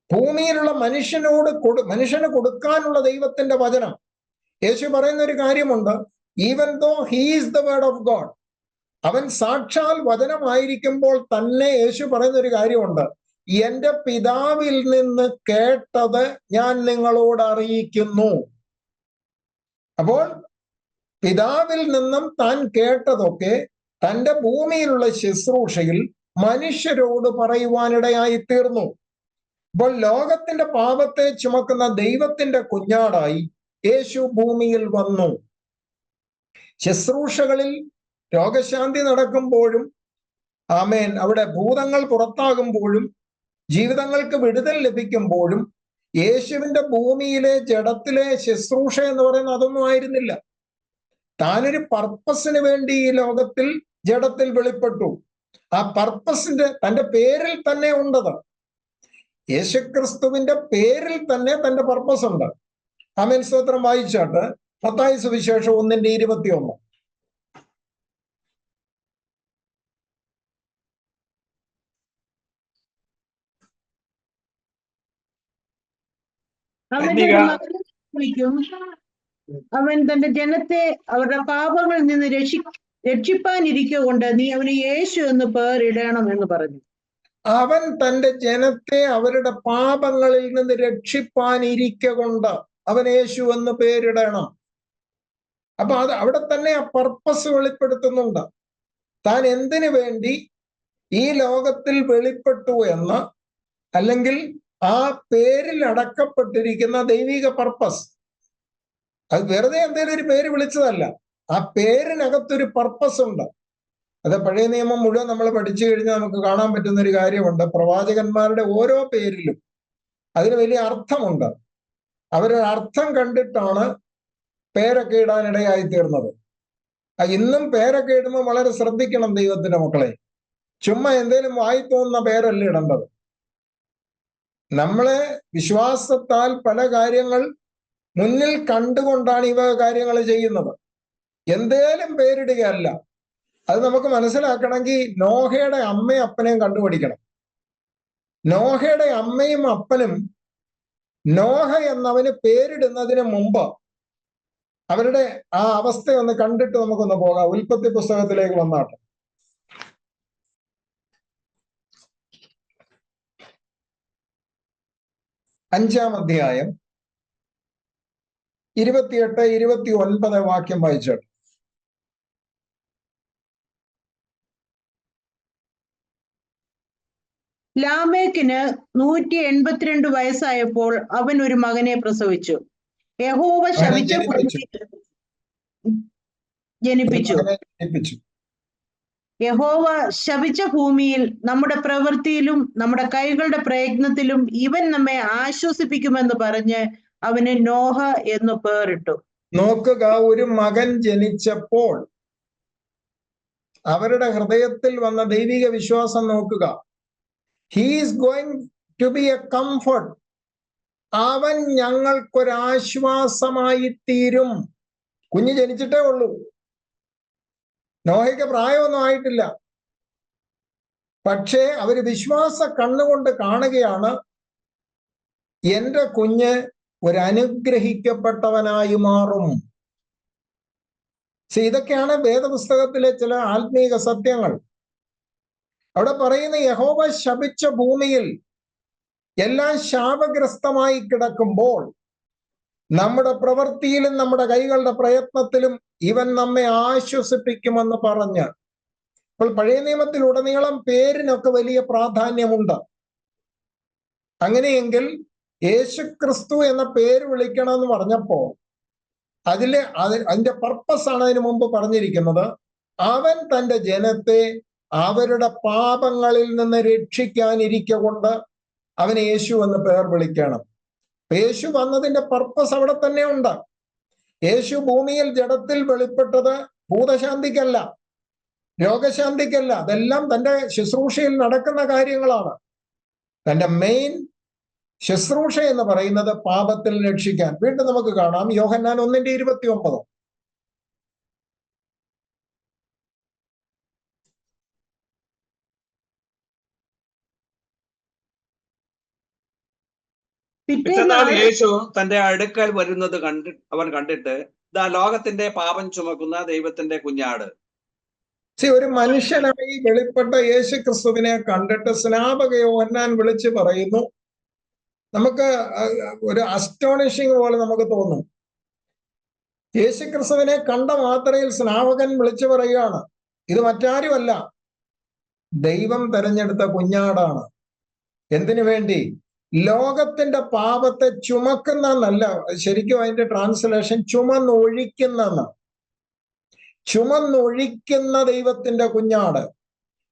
ഭൂമിയിലുള്ള മനുഷ്യന് കൊടുക്കാനുള്ള ദൈവത്തിന്റെ വചനം. യേശു പറയുന്ന ഒരു കാര്യമുണ്ട്, even though he is the word of God. അവൻ സാക്ഷാൽ വചനമായിരിക്കുമ്പോൾ തന്നെ യേശു പറയുന്ന ഒരു കാര്യമുണ്ട്, എന്റെ പിതാവിൽ നിന്ന് കേട്ടത് ഞാൻ നിങ്ങളോട് അറിയിക്കുന്നു. അപ്പോൾ പിതാവിൽ നിന്നും താൻ കേട്ടതൊക്കെ തന്റെ ഭൂമിയിലുള്ള ശുശ്രൂഷയിൽ മനുഷ്യരോട് പറയുവാനിടയായി തീർന്നു. അപ്പോൾ ലോകത്തിന്റെ പാപത്തെ ചുമക്കുന്ന ദൈവത്തിന്റെ കുഞ്ഞാടായി യേശു ഭൂമിയിൽ വന്നു. ശുശ്രൂഷകളിൽ രോഗശാന്തി നടക്കുമ്പോഴും, ആമേൻ, അവിടെ ഭൂതങ്ങൾ പുറത്താകുമ്പോഴും, ജീവിതങ്ങൾക്ക് വിടുതൽ ലഭിക്കുമ്പോഴും യേശുവിന്റെ ഭൂമിയിലെ ജഡത്തിലെ ശുശ്രൂഷ എന്ന് പറയുന്നത് അതൊന്നും ആയിരുന്നില്ല. താനൊരു പർപ്പസിന് വേണ്ടി ഈ ലോകത്തിൽ ജഡത്തിൽ വെളിപ്പെട്ടു. ആ പർപ്പസിന്റെ തന്റെ പേരിൽ തന്നെ ഉണ്ടത്. യേശുക്രിസ്തുവിന്റെ പേരിൽ തന്നെ തന്റെ പർപ്പസ് ഉണ്ട്. ആമേൻ സ്തോത്രം. വായിച്ചാട്ട് മത്തായി സുവിശേഷം 1:21. അവന്റെ ഒരു മകനെ വിളിക്കും. അവൻ തന്റെ ജനത്തെ അവരുടെ പാപങ്ങളിൽ നിന്ന് രക്ഷിപ്പാനിരിക്കൊണ്ട് നീ അവന് യേശു എന്ന് പേരിടണം എന്ന് പറഞ്ഞു. അവൻ തന്റെ ജനത്തെ അവരുടെ പാപങ്ങളിൽ നിന്ന് രക്ഷിപ്പാനിരിക്കൊണ്ട് അവൻ യേശു എന്ന് പേരിടണം. അപ്പൊ അത് അവിടെ തന്നെ ആ പർപ്പസ് വെളിപ്പെടുത്തുന്നുണ്ട്. താൻ എന്തിനു വേണ്ടി ഈ ലോകത്തിൽ വെളിപ്പെട്ടു എന്ന്, അല്ലെങ്കിൽ ആ പേരിൽ അടക്കപ്പെട്ടിരിക്കുന്ന ദൈവിക പർപ്പസ്. അത് വെറുതെ എന്തെങ്കിലും ഒരു പേര് വിളിച്ചതല്ല, ആ പേരിനകത്തൊരു പർപ്പസ് ഉണ്ട്. അത് പഴയ നിയമം മുഴുവൻ നമ്മൾ പഠിച്ചു കഴിഞ്ഞാൽ നമുക്ക് കാണാൻ പറ്റുന്ന ഒരു കാര്യമുണ്ട്. പ്രവാചകന്മാരുടെ ഓരോ പേരിലും അതിന് വലിയ അർത്ഥമുണ്ട്. അവരൊരു അർത്ഥം കണ്ടിട്ടാണ് പേരൊക്കെ ഇടാനിടയായി തീർന്നത്. ഇന്നും പേരൊക്കെ ഇടുമ്പോൾ വളരെ ശ്രദ്ധിക്കണം ദൈവത്തിന്റെ മക്കളെ. ചുമ്മാ എന്തേലും വായി തോന്നുന്ന പേരല്ല ഇടേണ്ടത്. നമ്മളെ വിശ്വാസത്താൽ പല കാര്യങ്ങൾ മുന്നിൽ കണ്ടുകൊണ്ടാണ് ഇവ കാര്യങ്ങൾ ചെയ്യുന്നത്. എന്തേലും പേരിടുകയല്ല. അത് നമുക്ക് മനസ്സിലാക്കണമെങ്കിൽ നോഹയുടെ അമ്മയും അപ്പനെയും കണ്ടുപിടിക്കണം. നോഹയുടെ അമ്മയും അപ്പനും നോഹ എന്നവന് പേരിടുന്നതിന് മുമ്പ് അവരുടെ ആ അവസ്ഥയൊന്ന് കണ്ടിട്ട് നമുക്കൊന്ന് പോകാം. ഉൽപ്പത്തി പുസ്തകത്തിലേക്ക് വന്നാട്ടെ. 5-ാം അധ്യായം 28, 29 വാക്യം വായിച്ചോട്ടെ. ലാമേക്കിന് 182 വയസ്സായപ്പോൾ അവൻ ഒരു മകനെ പ്രസവിച്ചു. യഹോവ ശപിച്ച ജനിപ്പിച്ചു. യഹോവ ശപിച്ച ഭൂമിയിൽ നമ്മുടെ പ്രവൃത്തിയിലും നമ്മുടെ കൈകളുടെ പ്രയത്നത്തിലും ഇവൻ നമ്മെ ആശ്വസിപ്പിക്കുമെന്ന് പറഞ്ഞ് അവന് നോഹ എന്ന് പേരിട്ടു. നോക്കുക, ഒരു മകൻ ജനിച്ചപ്പോൾ അവരുടെ ഹൃദയത്തിൽ വന്ന ദൈവിക വിശ്വാസം നോക്കുക. He is going to be a comfort. അവൻ ഞങ്ങൾക്കൊരാശ്വാസമായി തീരും. കുഞ്ഞ് ജനിച്ചിട്ടേ ഉള്ളൂ. നോഹയ്ക്ക് പ്രായമൊന്നും ആയിട്ടില്ല. പക്ഷേ അവര് വിശ്വാസ കണ്ണുകൊണ്ട് കാണുകയാണ്, എന്റെ കുഞ്ഞ് ഒരനുഗ്രഹിക്കപ്പെട്ടവനായി മാറും. ഇതൊക്കെയാണ് വേദപുസ്തകത്തിലെ ചില ആത്മീക സത്യങ്ങൾ. അവിടെ പറയുന്ന യഹോവ ശപിച്ച ഭൂമിയിൽ എല്ലാം ശാപഗ്രസ്തമായി കിടക്കുമ്പോൾ നമ്മുടെ പ്രവൃത്തിയിലും നമ്മുടെ കൈകളുടെ പ്രയത്നത്തിലും ഇവൻ നമ്മെ ആശ്വസിപ്പിക്കുമെന്ന് പറഞ്ഞ്. അപ്പോൾ പഴയ നിയമത്തിലുടനീളം പേരിനൊക്കെ വലിയ പ്രാധാന്യമുണ്ട്. അങ്ങനെയെങ്കിൽ യേശുക്രിസ്തു എന്ന പേര് വിളിക്കണമെന്ന് പറഞ്ഞപ്പോ അതിന്റെ പർപ്പസ് ആണ് അതിനു മുമ്പ് പറഞ്ഞിരിക്കുന്നത്. അവൻ തന്റെ ജനത്തെ അവരുടെ പാപങ്ങളിൽ നിന്ന് രക്ഷിക്കാനിരിക്കൊണ്ട് അവന് യേശു എന്ന് പേർ വിളിക്കണം. യേശു വന്നതിന്റെ പർപ്പസ് അവിടെ തന്നെ ഉണ്ട്. യേശു ഭൂമിയിൽ ജഡത്തിൽ വെളിപ്പെട്ടത് ഭൂതശാന്തിക്കല്ല, രോഗശാന്തിക്കല്ല. അതെല്ലാം തന്റെ ശുശ്രൂഷയിൽ നടക്കുന്ന കാര്യങ്ങളാണ്. തന്റെ മെയിൻ ശുശ്രൂഷ എന്ന് പറയുന്നത് പാപത്തിൽ രക്ഷിക്കാൻ. വീണ്ടും നമുക്ക് കാണാം യോഹന്നാൻ 1:29. പിറ്റേന്നാൾ യേശു തന്റെ അടുക്കൽ വരുന്നത് അവൻ കണ്ടിട്ട്, ഇതാ ലോകത്തിന്റെ പാപം ചുമക്കുന്ന ദൈവത്തിന്റെ കുഞ്ഞാട്. ഒരു മനുഷ്യനായി വെളിപ്പെട്ട യേശു ക്രിസ്തുവിനെ കണ്ടിട്ട് സ്നാപക യോഹന്നാൻ വിളിച്ചു പറയുന്നു. നമുക്ക് ഒരു അസ്റ്റോണിഷിങ് പോലെ നമുക്ക് തോന്നും. യേശു ക്രിസ്തുവിനെ കണ്ട മാത്രയിൽ സ്നാപകൻ വിളിച്ചു പറയുകയാണ്, ഇത് മറ്റാരുമല്ല, ദൈവം തെരഞ്ഞെടുത്ത കുഞ്ഞാടാണ്. എന്തിനു വേണ്ടി? ലോകത്തിന്റെ പാപത്തെ ചുമക്കുന്നല്ല, ശരിക്കും അതിന്റെ ട്രാൻസ്ലേഷൻ ചുമന്നൊഴിക്കുന്ന. ചുമന്നൊഴിക്കുന്ന ദൈവത്തിന്റെ കുഞ്ഞാട്.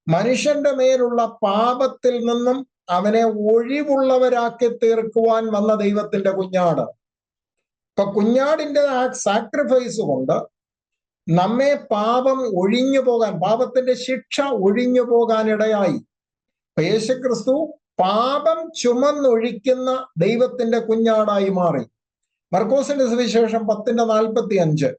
മനുഷ്യന്റെ മേലുള്ള പാപത്തിൽ നിന്നും അവനെ ഒഴിവുള്ളവരാക്കി തീർക്കുവാൻ വന്ന ദൈവത്തിന്റെ കുഞ്ഞാട്. ഇപ്പൊ കുഞ്ഞാടിന്റെ ആ സാക്രിഫൈസ് കൊണ്ട് നമ്മെ പാപം ഒഴിഞ്ഞു പോകാൻ, പാപത്തിന്റെ ശിക്ഷ ഒഴിഞ്ഞു പോകാനിടയായി. യേശുക്രിസ്തു പാപം ചുമന്നൊഴിക്കുന്ന ദൈവത്തിന്റെ കുഞ്ഞാടായി മാറി. മർക്കോസിന്റെ സുവിശേഷം 10:45.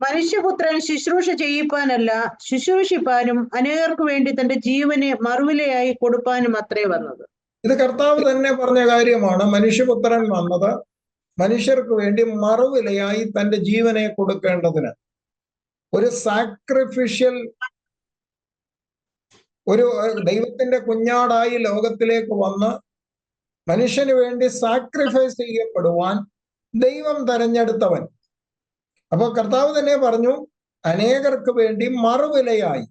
മനുഷ്യപുത്രൻ ശുശ്രൂഷ ചെയ്യിപ്പാനല്ല, ശുശ്രൂഷിപ്പാനും അനേകർക്ക് വേണ്ടി തന്റെ ജീവനെ മറുവിലയായി കൊടുപ്പാനും അത്രേ വന്നത്. ഇത് കർത്താവ് തന്നെ പറഞ്ഞ കാര്യമാണ്. മനുഷ്യപുത്രൻ വന്നത് മനുഷ്യർക്ക് വേണ്ടി മറുവിലയായി തന്റെ ജീവനെ കൊടുക്കേണ്ടതിന്. ഒരു സാക്രിഫിഷ്യൽ, ഒരു ദൈവത്തിന്റെ കുഞ്ഞാടായി ലോകത്തിലേക്ക് വന്ന് മനുഷ്യന് വേണ്ടി സാക്രിഫൈസ് ചെയ്യപ്പെടുവാൻ ദൈവം തെരഞ്ഞെടുത്തവൻ. അപ്പൊ കർത്താവ് തന്നെ പറഞ്ഞു, അനേകർക്ക് വേണ്ടി മറുവിലയായി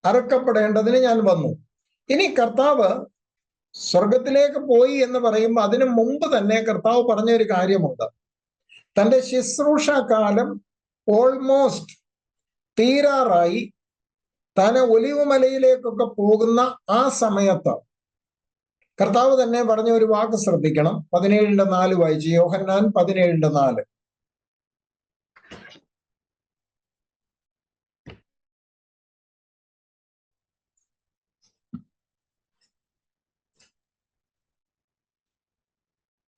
അറുക്കപ്പെടേണ്ടതിന് ഞാൻ വന്നു. ഇനി കർത്താവ് സ്വർഗത്തിലേക്ക് പോയി എന്ന് പറയുമ്പോൾ അതിനു മുമ്പ് തന്നെ കർത്താവ് പറഞ്ഞ ഒരു കാര്യമുണ്ട്. തന്റെ ശുശ്രൂഷ കാലം ഓൾമോസ്റ്റ് തീരാറായി താൻ ഒലിവ് മലയിലേക്കൊക്കെ പോകുന്ന ആ സമയത്ത് കർത്താവ് തന്നെ പറഞ്ഞ ഒരു വാക്ക് ശ്രദ്ധിക്കണം. 17:4 വായിച്ച്, യോഹന്നാൻ 17:4.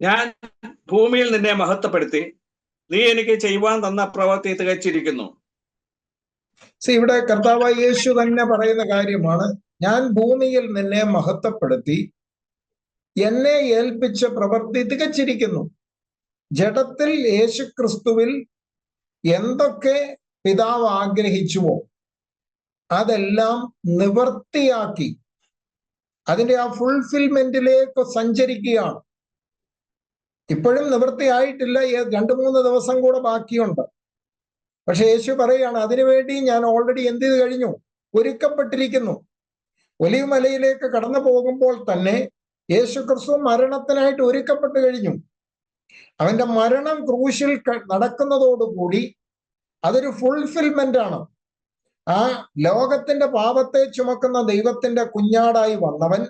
ഞാൻ ഭൂമിയിൽ നിന്നെ മഹത്വപ്പെടുത്തി, നീ എനിക്ക് ചെയ്യുവാൻ തന്ന പ്രവൃത്തി തികച്ചിരിക്കുന്നു. ഇവിടെ കർത്താവായ യേശു തന്നെ പറയുന്ന കാര്യമാണ്, ഞാൻ ഭൂമിയിൽ നിന്നെ മഹത്വപ്പെടുത്തി, എന്നെ ഏൽപ്പിച്ച പ്രവൃത്തി തികച്ചിരിക്കുന്നു. ജഡത്തിൽ യേശു ക്രിസ്തുവിൽ എന്തൊക്കെ പിതാവ് ആഗ്രഹിച്ചുവോ അതെല്ലാം നിവർത്തിയാക്കി അതിന്റെ ആ ഫുൾഫിൽമെന്റിലേക്ക് സഞ്ചരിക്കുകയാണ്. ഇപ്പോഴും നിവൃത്തിയായിട്ടില്ല, 2-3 ദിവസം കൂടെ ബാക്കിയുണ്ട്. പക്ഷെ യേശു പറയുകയാണ്, അതിനുവേണ്ടി ഞാൻ ഓൾറെഡി എന്ത് ചെയ്ത് കഴിഞ്ഞു? ഒരുക്കപ്പെട്ടിരിക്കുന്നു. ഒലിവ് മലയിലേക്ക് കടന്നു പോകുമ്പോൾ തന്നെ യേശു ക്രിസ്തു മരണത്തിനായിട്ട് ഒരുക്കപ്പെട്ടു കഴിഞ്ഞു. അവന്റെ മരണം ക്രൂശിൽ നടക്കുന്നതോടുകൂടി അതൊരു ഫുൾഫിൽമെന്റ് ആണ്. ആ ലോകത്തിന്റെ പാപത്തെ ചുമക്കുന്ന ദൈവത്തിന്റെ കുഞ്ഞാടായി വന്നവൻ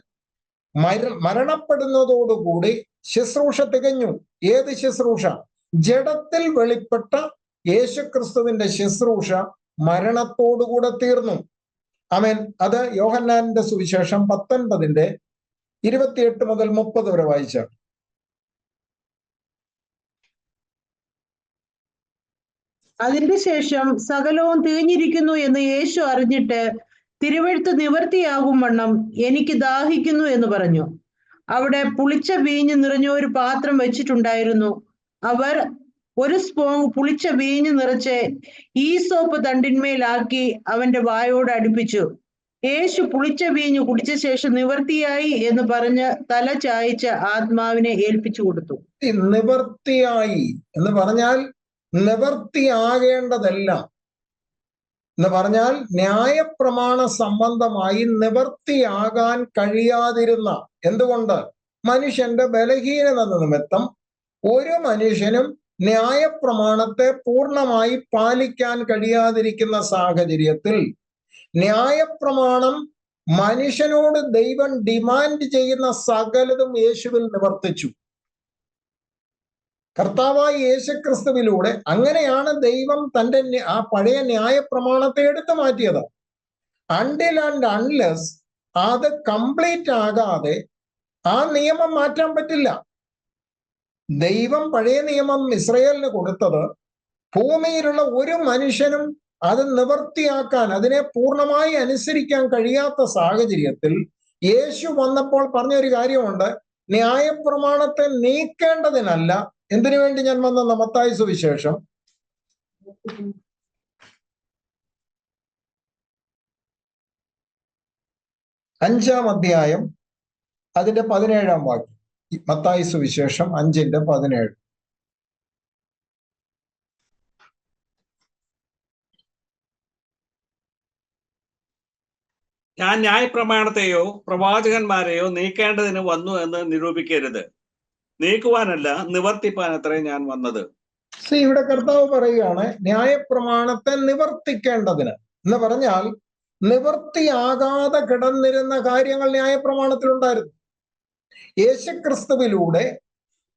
മരണപ്പെടുന്നതോടുകൂടി ശുശ്രൂഷ തികഞ്ഞു. ഏത് ശുശ്രൂഷ? ജഡത്തിൽ വെളിപ്പെട്ട യേശുക്രിസ്തുവിന്റെ ശുശ്രൂഷ മരണത്തോടുകൂടെ തീർന്നു. ആമേൻ. അത് യോഹന്നാന്റെ സുവിശേഷം 19:28 മുതൽ 30 വരെ വായിച്ചാൽ. അതിന്റെ ശേഷം സകലവും തികഞ്ഞിരിക്കുന്നു എന്ന് യേശു അറിഞ്ഞിട്ട് തിരുവെഴുത്ത് നിവർത്തിയാകും വണ്ണം എനിക്ക് ദാഹിക്കുന്നു എന്ന് പറഞ്ഞു. അവിടെ പുളിച്ച വീഞ്ഞ് നിറഞ്ഞ ഒരു പാത്രം വെച്ചിട്ടുണ്ടായിരുന്നു. അവർ ഒരു സ്പോങ് പുളിച്ച വീഞ്ഞ് നിറച്ച് ഈസോപ്പ് തണ്ടിന്മേലാക്കി അവന്റെ വായോട് അടുപ്പിച്ചു. യേശു പുളിച്ച വീഞ്ഞ് കുടിച്ച ശേഷം നിവർത്തിയായി എന്ന് പറഞ്ഞ് തല ചായ്ച്ച് ആത്മാവിനെ ഏൽപ്പിച്ചു കൊടുത്തു. നിവർത്തിയായി എന്ന് പറഞ്ഞാൽ നിവർത്തിയാകേണ്ടതെല്ലാം എന്ന് പറഞ്ഞാൽ ന്യായപ്രമാണ സംബന്ധമായി നിവർത്തിയാകാൻ കഴിയാതിരുന്ന, എന്തുകൊണ്ട്? മനുഷ്യന്റെ ബലഹീനത നിമിത്തം ഒരു മനുഷ്യനും ന്യായപ്രമാണത്തെ പൂർണ്ണമായി പാലിക്കാൻ കഴിയാതിരിക്കുന്ന സാഹചര്യത്തിൽ ന്യായപ്രമാണം മനുഷ്യനോട് ദൈവം ഡിമാൻഡ് ചെയ്യുന്ന സകലതും യേശുവിൽ നിവർത്തിച്ചു. കർത്താവായ യേശുക്രിസ്തുവിലൂടെ അങ്ങനെയാണ് ദൈവം തന്റെ ആ പഴയ ന്യായപ്രമാണത്തെ എടുത്തു മാറ്റിയത്. അൺടിൽ ആൻഡ് അൺലെസ് അത് കംപ്ലീറ്റ് ആകാതെ ആ നിയമം മാറ്റാൻ പറ്റില്ല. ദൈവം പഴയ നിയമം ഇസ്രായേലിന് കൊടുത്തത് ഭൂമിയിലുള്ള ഒരു മനുഷ്യനും അത് നിവർത്തിയാക്കാൻ, അതിനെ പൂർണ്ണമായി അനുസരിക്കാൻ കഴിയാത്ത സാഹചര്യത്തിൽ യേശു വന്നപ്പോൾ പറഞ്ഞൊരു കാര്യമുണ്ട്, ന്യായപ്രമാണത്തെ നീക്കേണ്ടതിനല്ല, എന്തിനു വേണ്ടി ഞാൻ വന്ന മത്തായി സുവിശേഷം 5-ാം അധ്യായം അതിന്റെ 17-ാം വാക്യം. മത്തായി സുവിശേഷം 5:17. ഞാൻ ന്യായപ്രമാണത്തെയോ പ്രവാചകന്മാരെയോ നീക്കേണ്ടതിന് വന്നു എന്ന് നിരൂപിക്കരുത്, നീക്കുവാനല്ല നിവർത്തിപ്പാൻ അത്രേ ഞാൻ വന്നത്. ഇവിടെ കർത്താവ് പറയുകയാണ്, ന്യായപ്രമാണത്തെ നിവർത്തിക്കേണ്ടതിന് എന്ന് പറഞ്ഞാൽ നിവർത്തിയാകാതെ കിടന്നിരുന്ന കാര്യങ്ങൾ ന്യായപ്രമാണത്തിലുണ്ടായിരുന്നു. യേശുക്രിസ്തുവിലൂടെ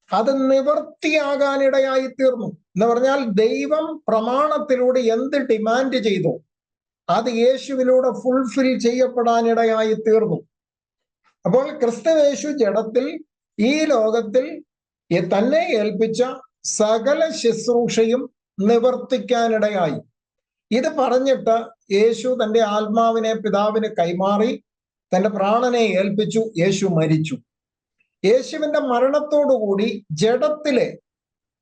അത് നിവർത്തിയാകാനിടയായി തീർന്നു. എന്ന് പറഞ്ഞാൽ ദൈവം പ്രമാണത്തിലൂടെ എന്ത് ഡിമാൻഡ് ചെയ്തു അത് യേശുവിലൂടെ ഫുൾഫിൽ ചെയ്യപ്പെടാനിടയായി തീർന്നു. അപ്പോൾ ക്രിസ്തുയേശു ജഡത്തിൽ ഈ ലോകത്തിൽ തന്നെ ഏൽപ്പിച്ച സകല ശുശ്രൂഷയും നിവർത്തിക്കാനിടയായി. ഇത് പറഞ്ഞിട്ട് യേശു തന്റെ ആത്മാവിനെ പിതാവിന് കൈമാറി തന്റെ പ്രാണനെ ഏൽപ്പിച്ചു. യേശു മരിച്ചു. യേശുവിന്റെ മരണത്തോടുകൂടി ജഡത്തിലെ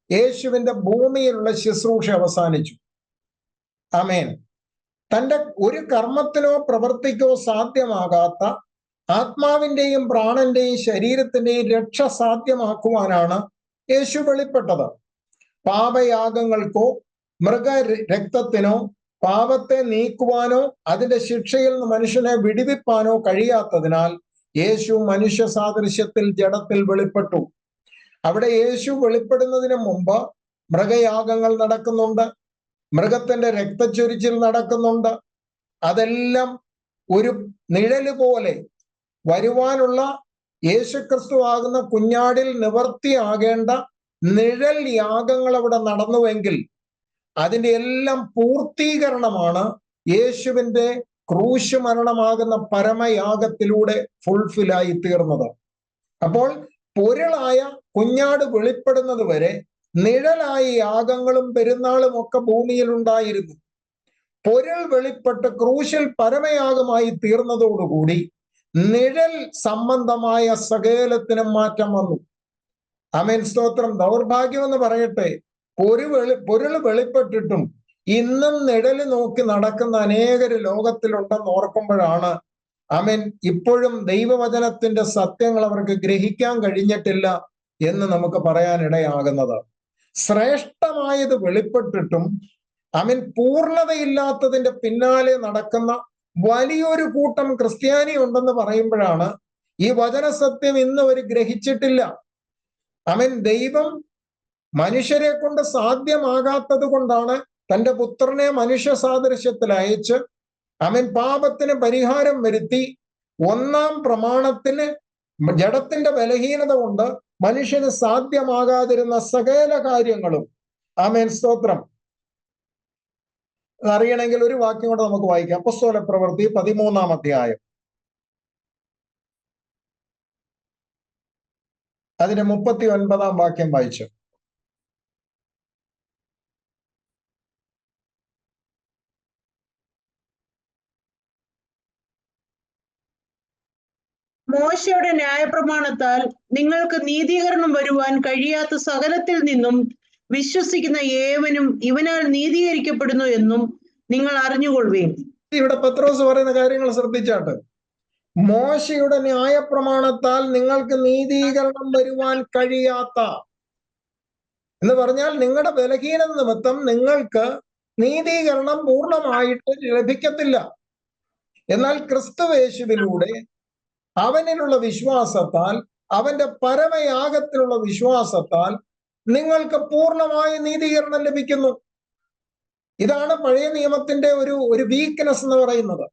യേശുവിന്റെ ഭൂമിയിലുള്ള ശുശ്രൂഷ അവസാനിച്ചു. ആമേൻ. തന്റെ ഒരു കർമ്മത്തിനോ പ്രവർത്തിക്കോ സാധ്യമാകാത്ത ആത്മാവിന്റെയും പ്രാണന്റെയും ശരീരത്തിന്റെയും രക്ഷ സാധ്യമാക്കുവാനാണ് യേശു വെളിപ്പെട്ടത്. പാപയാഗങ്ങൾക്കോ മൃഗ രക്തത്തിനോ പാപത്തെ നീക്കുവാനോ അതിന്റെ ശിക്ഷയിൽ നിന്ന് മനുഷ്യനെ വിടുവിപ്പാനോ കഴിയാത്തതിനാൽ യേശു മനുഷ്യ സാദൃശ്യത്തിൽ ജഡത്തിൽ വെളിപ്പെട്ടു. അവിടെ യേശു വെളിപ്പെടുന്നതിന് മുമ്പ് മൃഗയാഗങ്ങൾ നടക്കുന്നുണ്ട്, മൃഗത്തിന്റെ രക്തച്ചൊരിച്ചിൽ നടക്കുന്നുണ്ട്. അതെല്ലാം ഒരു നിഴല് പോലെ വരുവാനുള്ള യേശുക്രിസ്തു ആകുന്ന കുഞ്ഞാടിൽ നിവർത്തിയാകേണ്ട നിഴൽ യാഗങ്ങൾ അവിടെ നടന്നുവെങ്കിൽ അതിന്റെ എല്ലാം പൂർത്തീകരണമാണ് യേശുവിന്റെ ക്രൂശ് മരണമാകുന്ന പരമയാഗത്തിലൂടെ ഫുൾഫില്ലായി തീർന്നത്. അപ്പോൾ പൊരുളായ കുഞ്ഞാട് വെളിപ്പെടുന്നത് വരെ നിഴലായ യാഗങ്ങളും പെരുന്നാളും ഒക്കെ ഭൂമിയിൽ ഉണ്ടായിരുന്നു. പൊരുൾ വെളിപ്പെട്ട് ക്രൂശിൽ പരമയാഗമായി തീർന്നതോടുകൂടി നിഴൽ സംബന്ധമായ സകലത്തിനും മാറ്റം വന്നു. ആമേൻ, സ്തോത്രം. ദൗർഭാഗ്യമെന്ന് പറയട്ടെ, പൊരുൾ വെളിപ്പെട്ടിട്ടും ഇന്നും നിഴല് നോക്കി നടക്കുന്ന അനേകര് ലോകത്തിലുണ്ടെന്ന് ഓർക്കുമ്പോഴാണ് ആമേൻ ഇപ്പോഴും ദൈവവചനത്തിന്റെ സത്യങ്ങൾ അവർക്ക് ഗ്രഹിക്കാൻ കഴിഞ്ഞിട്ടില്ല എന്ന് നമുക്ക് പറയാനിടയാകുന്നത്. ശ്രേഷ്ഠമായത് വെളിപ്പെട്ടിട്ടും ആമേൻ പൂർണ്ണതയില്ലാത്തതിന്റെ പിന്നാലെ നടക്കുന്ന വലിയൊരു കൂട്ടം ക്രിസ്ത്യാനി ഉണ്ടെന്ന് പറയുമ്പോഴാണ് ഈ വചനസത്യം ഇന്ന് അവർ ഗ്രഹിച്ചിട്ടില്ല. ആമേൻ ദൈവം മനുഷ്യരെ കൊണ്ട് സാധ്യമാകാത്തത് കൊണ്ടാണ് തന്റെ പുത്രനെ മനുഷ്യ സാദൃശ്യത്തിൽ അയച്ച് ആമേൻ പാപത്തിന് പരിഹാരം വരുത്തി ഒന്നാം പ്രമാണത്തിന് ജഡത്തിന്റെ ബലഹീനത കൊണ്ട് മനുഷ്യന് സാധ്യമാകാതിരുന്ന സകല കാര്യങ്ങളും ആമേൻ, സ്തോത്രം. അറിയണമെങ്കിൽ ഒരു വാക്യം കൂടെ നമുക്ക് വായിക്കാം. അപ്പോസ്തലപ്രവൃത്തി 13-ാം അധ്യായം അതിന്റെ 39-ാം വാക്യം വായിച്ചു. മോശയുടെ ന്യായപ്രമാണത്താൽ നിങ്ങൾക്ക് നീതീകരണം വരുവാൻ കഴിയാത്ത സകലത്തിൽ നിന്നും വിശ്വസിക്കുന്ന ഏവനും ഇവനാൽ നീതീകരിക്കപ്പെടുന്നു എന്നും നിങ്ങൾ അറിഞ്ഞുകൊള്ളുവീൻ. ഇവിടെ പത്രോസ് പറയുന്ന കാര്യങ്ങൾ ശ്രദ്ധിച്ചാട്ട്. മോശയുടെ ന്യായപ്രമാണത്താൽ നിങ്ങൾക്ക് നീതീകരണം വരുവാൻ കഴിയാത്ത എന്ന് പറഞ്ഞാൽ നിങ്ങളുടെ ബലഹീനത നിമിത്തം നിങ്ങൾക്ക് നീതീകരണം പൂർണ്ണമായിട്ട് ലഭിക്കത്തില്ല. എന്നാൽ ക്രിസ്തുവേശുവിലൂടെ അവനിലുള്ള വിശ്വാസത്താൽ, അവന്റെ പരമയാഗത്തിലുള്ള വിശ്വാസത്താൽ നിങ്ങൾക്ക് പൂർണ്ണമായ നീതീകരണം ലഭിക്കുന്നു. ഇതാണ് പഴയ നിയമത്തിന്റെ ഒരു വീക്ക്നെസ് എന്ന് പറയുന്നത്.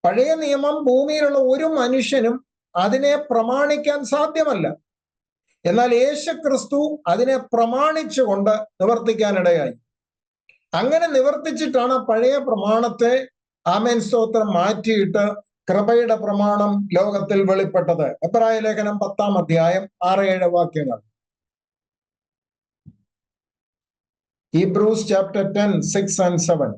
പഴയ നിയമം ഭൂമിയിലുള്ള ഒരു മനുഷ്യനും അതിനെ പ്രമാണിക്കാൻ സാധ്യമല്ല. എന്നാൽ യേശുക്രിസ്തു അതിനെ പ്രമാണിച്ചുകൊണ്ട് നിവർത്തിക്കാനിടയായി. അങ്ങനെ നിവർത്തിച്ചിട്ടാണ് പഴയ പ്രമാണത്തെ ആമേൻ, സ്തോത്രം, മാറ്റിയിട്ട് കൃപയുടെ പ്രമാണം ലോകത്തിൽ വെളിപ്പെട്ടത്. എബ്രായ ലേഖനം 10-ാം അധ്യായം 6-7 വാക്യങ്ങൾ. Hebrews chapter 10, 6 and 7.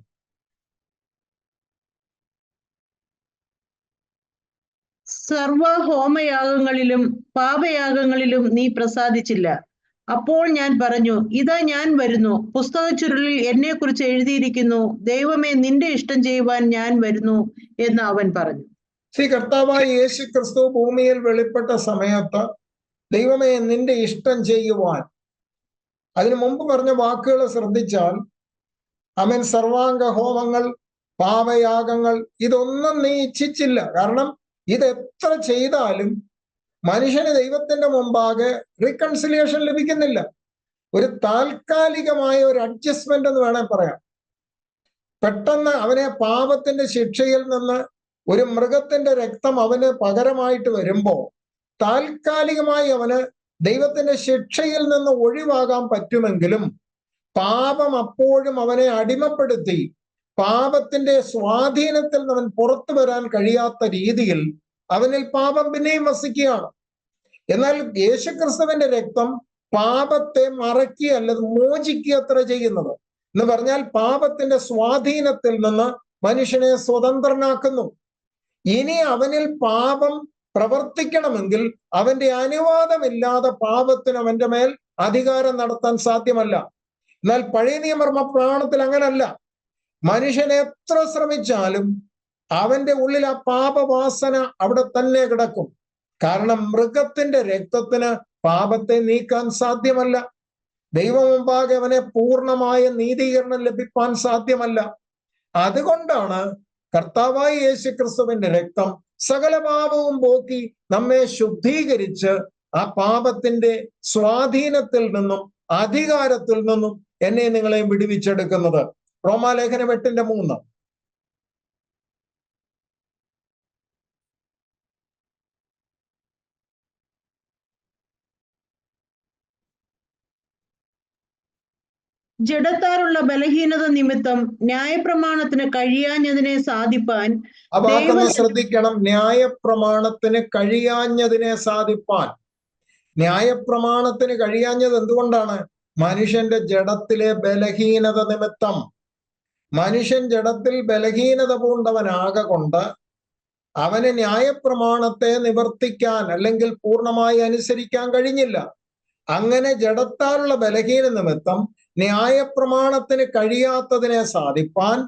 സർവ ഹോമയാഗങ്ങളിലും പാപയാഗങ്ങളിലും നീ പ്രസാദിച്ചില്ല. അപ്പോൾ ഞാൻ പറഞ്ഞു, ഇതാ ഞാൻ വരുന്നു, പുസ്തകച്ചുരുളിൽ എന്നെ കുറിച്ച് എഴുതിയിരിക്കുന്നു, ദൈവമേ നിന്റെ ഇഷ്ടം ചെയ്യുവാൻ ഞാൻ വരുന്നു എന്ന് അവൻ പറഞ്ഞു. കർത്താവായ യേശു ക്രിസ്തു ഭൂമിയിൽ വെളിപ്പെട്ട സമയത്ത് ദൈവമേ നിന്റെ ഇഷ്ടം ചെയ്യുവാൻ, അതിനു മുമ്പ് പറഞ്ഞ വാക്കുകൾ ശ്രദ്ധിച്ചാൽ അവൻ സർവാംഗ ഹോമങ്ങൾ, പാപയാഗങ്ങൾ ഇതൊന്നും നീ ഇച്ഛിച്ചില്ല. കാരണം ഇത് എത്ര ചെയ്താലും മനുഷ്യന് ദൈവത്തിന്റെ മുമ്പാകെ റീകൺസിലിയേഷൻ ലഭിക്കുന്നില്ല. ഒരു താൽക്കാലികമായ ഒരു അഡ്ജസ്റ്റ്മെന്റ് എന്ന് വേണേൽ പറയാം. പെട്ടെന്ന് അവനെ പാപത്തിന്റെ ശിക്ഷയിൽ നിന്ന് ഒരു മൃഗത്തിന്റെ രക്തം അവന് പകരമായിട്ട് വരുമ്പോ താൽക്കാലികമായി അവന് ദൈവത്തിന്റെ ശിക്ഷയിൽ നിന്ന് ഒഴിവാകാൻ പറ്റുമെങ്കിലും പാപം അപ്പോഴും അവനെ അടിമപ്പെടുത്തി പാപത്തിന്റെ സ്വാധീനത്തിൽ നിന്ന് അവൻ പുറത്തു വരാൻ കഴിയാത്ത രീതിയിൽ അവനിൽ പാപം പിന്നെയും വസിക്കുകയാണ്. എന്നാൽ യേശുക്രിസ്തുവിന്റെ രക്തം പാപത്തെ മറയ്ക്കുകയല്ല, മോചിക്കുക അത്ര ചെയ്യുന്നത്. എന്ന് പറഞ്ഞാൽ പാപത്തിന്റെ സ്വാധീനത്തിൽ നിന്ന് മനുഷ്യനെ സ്വതന്ത്രനാക്കുന്നു. ഇനി അവനിൽ പാപം പ്രവർത്തിക്കണമെങ്കിൽ അവന്റെ അനുവാദമില്ലാതെ പാപത്തിന് അവന്റെ മേൽ അധികാരം നടത്താൻ സാധ്യമല്ല. എന്നാൽ പഴയ നിയമ പ്രമാണത്തിൽ അങ്ങനല്ല. മനുഷ്യൻ എത്ര ശ്രമിച്ചാലും അവന്റെ ഉള്ളിൽ ആ പാപവാസന അവിടെ തന്നെ കിടക്കും. കാരണം മൃഗത്തിന്റെ രക്തത്തിന് പാപത്തെ നീക്കാൻ സാധ്യമല്ല. ദൈവമുമ്പാകെ അവനെ പൂർണ്ണമായ നീതീകരണം ലഭിക്കാൻ സാധ്യമല്ല. അതുകൊണ്ടാണ് കർത്താവായ യേശുക്രിസ്തുവിന്റെ രക്തം സകല പാപവും പോക്കി നമ്മെ ശുദ്ധീകരിച്ച് ആ പാപത്തിന്റെ സ്വാധീനത്തിൽ നിന്നും അധികാരത്തിൽ നിന്നും എന്നെ നിങ്ങളെയും വിടുവിച്ചെടുക്കുന്നത്. റോമാലേഖനം 8:3. ജഡത്താലുള്ള ബലഹീനത നിമിത്തം ന്യായപ്രമാണത്തിന് കഴിയാഞ്ഞതിനെ സാധിപ്പാൻ ആ വാക്കൊന്ന് ശ്രദ്ധിക്കണം. ന്യായപ്രമാണത്തിന് കഴിയാഞ്ഞതിനെ സാധിപ്പാൻ. ന്യായപ്രമാണത്തിന് കഴിയാഞ്ഞത് എന്തുകൊണ്ടാണ്? മനുഷ്യന്റെ ജഡത്തിലെ ബലഹീനത നിമിത്തം. മനുഷ്യൻ ജഡത്തിൽ ബലഹീനത പൂണ്ടവനാകൊണ്ട് അവന് ന്യായപ്രമാണത്തെ നിവർത്തിക്കാൻ അല്ലെങ്കിൽ പൂർണ്ണമായി അനുസരിക്കാൻ കഴിഞ്ഞില്ല. അങ്ങനെ ജഡത്താലുള്ള ബലഹീന നിമിത്തം ന്യായപ്രമാണത്തിന് കഴിയാത്തതിനെ സാധിപ്പാൻ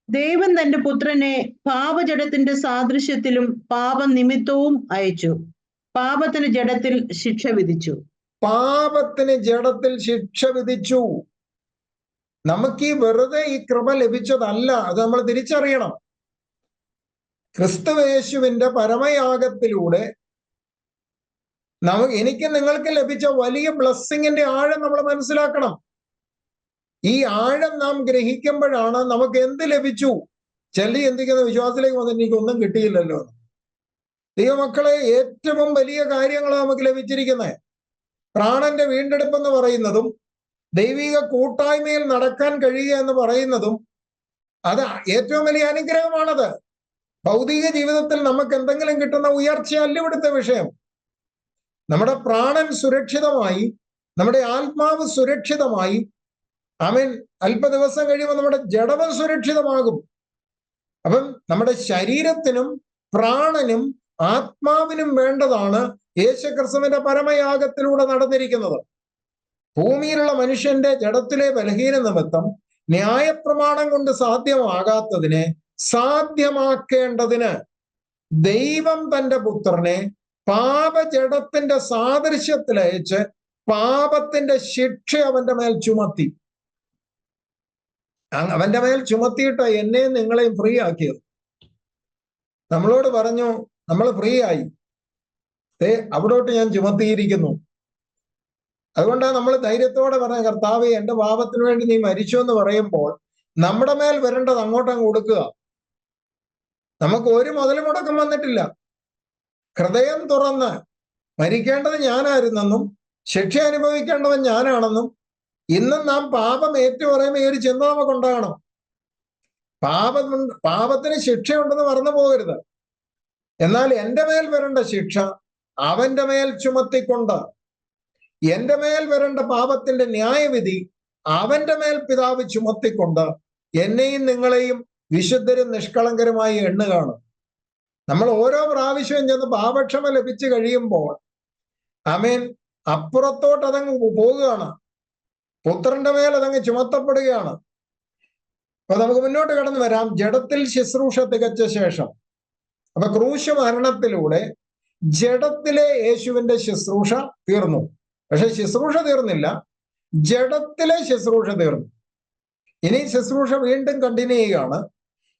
ദൈവം തന്റെ പുത്രനെ പാപജഡത്തിന്റെ സാദൃശ്യത്തിലും പാപനിമിത്തവും അയച്ചു. പാപത്തിന് ജഡത്തിൽ ശിക്ഷ വിധിച്ചു. പാപത്തിന് ജഡത്തിൽ ശിക്ഷ വിധിച്ചു. നമുക്ക് ഈ വെറുതെ ഈ കൃപ ലഭിച്ചതല്ല, അത് നമ്മൾ തിരിച്ചറിയണം. ക്രിസ്തുവേശുവിന്റെ പരമയാഗത്തിലൂടെ എനിക്ക് നിങ്ങൾക്ക് ലഭിച്ച വലിയ ബ്ലെസ്സിങ്ങിന്റെ ആഴം നമ്മൾ മനസ്സിലാക്കണം. ഈ ആഴം നാം ഗ്രഹിക്കുമ്പോഴാണ് നമുക്ക് എന്ത് ലഭിച്ചു. ചെല്ലി എന്തിക്കുന്ന വിശ്വാസത്തിലേക്ക് വന്നിട്ട് എനിക്കൊന്നും കിട്ടിയില്ലല്ലോ. ദൈവമക്കളെ, ഏറ്റവും വലിയ കാര്യങ്ങൾ നമുക്ക് ലഭിച്ചിരിക്കുന്നത്. പ്രാണന്റെ വീണ്ടെടുപ്പെന്ന് പറയുന്നതും ദൈവിക കൂട്ടായ്മയിൽ നടക്കാൻ കഴിയുക എന്ന് പറയുന്നതും അത് ഏറ്റവും വലിയ അനുഗ്രഹമാണത്. ഭൗതിക ജീവിതത്തിൽ നമുക്ക് എന്തെങ്കിലും കിട്ടുന്ന ഉയർച്ചയല്ല ഇവിടുത്തെ വിഷയം. നമ്മുടെ പ്രാണൻ സുരക്ഷിതമായി, നമ്മുടെ ആത്മാവ് സുരക്ഷിതമായി, അല്പ ദിവസം കഴിയുമ്പോൾ നമ്മുടെ ജഡവും സുരക്ഷിതമാകും. അപ്പം നമ്മുടെ ശരീരത്തിനും പ്രാണനും ആത്മാവിനും വേണ്ടതാണ് യേശുക്രിസ്തുവിന്റെ പരമയാഗത്തിലൂടെ നടന്നിരിക്കുന്നത്. ഭൂമിയിലുള്ള മനുഷ്യന്റെ ജഡത്തിലെ ബലഹീന നിമിത്തം ന്യായപ്രമാണം കൊണ്ട് സാധ്യമാകാത്തതിനെ സാധ്യമാക്കേണ്ടതിന് ദൈവം തന്റെ പുത്രനെ പാപജഡത്തിന്റെ സാദൃശ്യത്തിൽ അയച്ച് പാപത്തിന്റെ ശിക്ഷ അവന്റെ മേൽ ചുമത്തി. അവന്റെ മേൽ ചുമത്തിയിട്ട് എന്നെയും നിങ്ങളെയും ഫ്രീ ആക്കിയത്. നമ്മളോട് പറഞ്ഞു നമ്മൾ ഫ്രീ ആയി, അവിടോട്ട് ഞാൻ ചുമത്തിയിരിക്കുന്നു. അതുകൊണ്ടാണ് നമ്മൾ ധൈര്യത്തോടെ പറഞ്ഞ, കർത്താവേ എന്റെ പാപത്തിന് വേണ്ടി നീ മരിച്ചു എന്ന് പറയുമ്പോൾ നമ്മുടെ മേൽ വരേണ്ടത് അങ്ങോട്ടങ്ങ് കൊടുക്കുക. നമുക്ക് ഒരു മുതൽ മുടക്കം വന്നിട്ടില്ല. ഹൃദയം തുറന്ന് മരിക്കേണ്ടത് ഞാനായിരുന്നെന്നും ശിക്ഷ അനുഭവിക്കേണ്ടവൻ ഞാനാണെന്നും ഇന്നും നാം പാപം ഏറ്റുപറയുമ്പോൾ ഈ ഒരു ചിന്ത നമുക്കുണ്ടാകണം. പാപത്തിന് ശിക്ഷയുണ്ടെന്ന് മറന്നു പോകരുത്. എന്നാൽ എൻ്റെ മേൽ വരേണ്ട ശിക്ഷ അവന്റെ മേൽ ചുമത്തിക്കൊണ്ട്, എന്റെ മേൽ വരേണ്ട പാപത്തിന്റെ ന്യായവിധി അവന്റെ മേൽ പിതാവ് ചുമത്തിക്കൊണ്ട് എന്നെയും നിങ്ങളെയും വിശുദ്ധരും നിഷ്കളങ്കരുമായി എണ്ണുകയാണ്. നമ്മൾ ഓരോ പ്രാവശ്യവും ചെന്ന് പാപക്ഷമ ലഭിച്ചു കഴിയുമ്പോൾ അപ്പുറത്തോട്ട് അതങ്ങ് പോകുകയാണ്. പുത്രന്റെ മേൽ അതങ്ങ് ചുമത്തപ്പെടുകയാണ്. അപ്പൊ നമുക്ക് മുന്നോട്ട് കടന്നു വരാം. ജഡത്തിൽ ശുശ്രൂഷ തികച്ച ശേഷം, അപ്പൊ ക്രൂശ് മരണത്തിലൂടെ ജഡത്തിലെ യേശുവിന്റെ ശുശ്രൂഷ തീർന്നു. പക്ഷെ ശുശ്രൂഷ തീർന്നില്ല, ജഡത്തിലെ ശുശ്രൂഷ തീർന്നു. ഇനി ശുശ്രൂഷ വീണ്ടും കണ്ടിന്യൂ ചെയ്യുകയാണ്.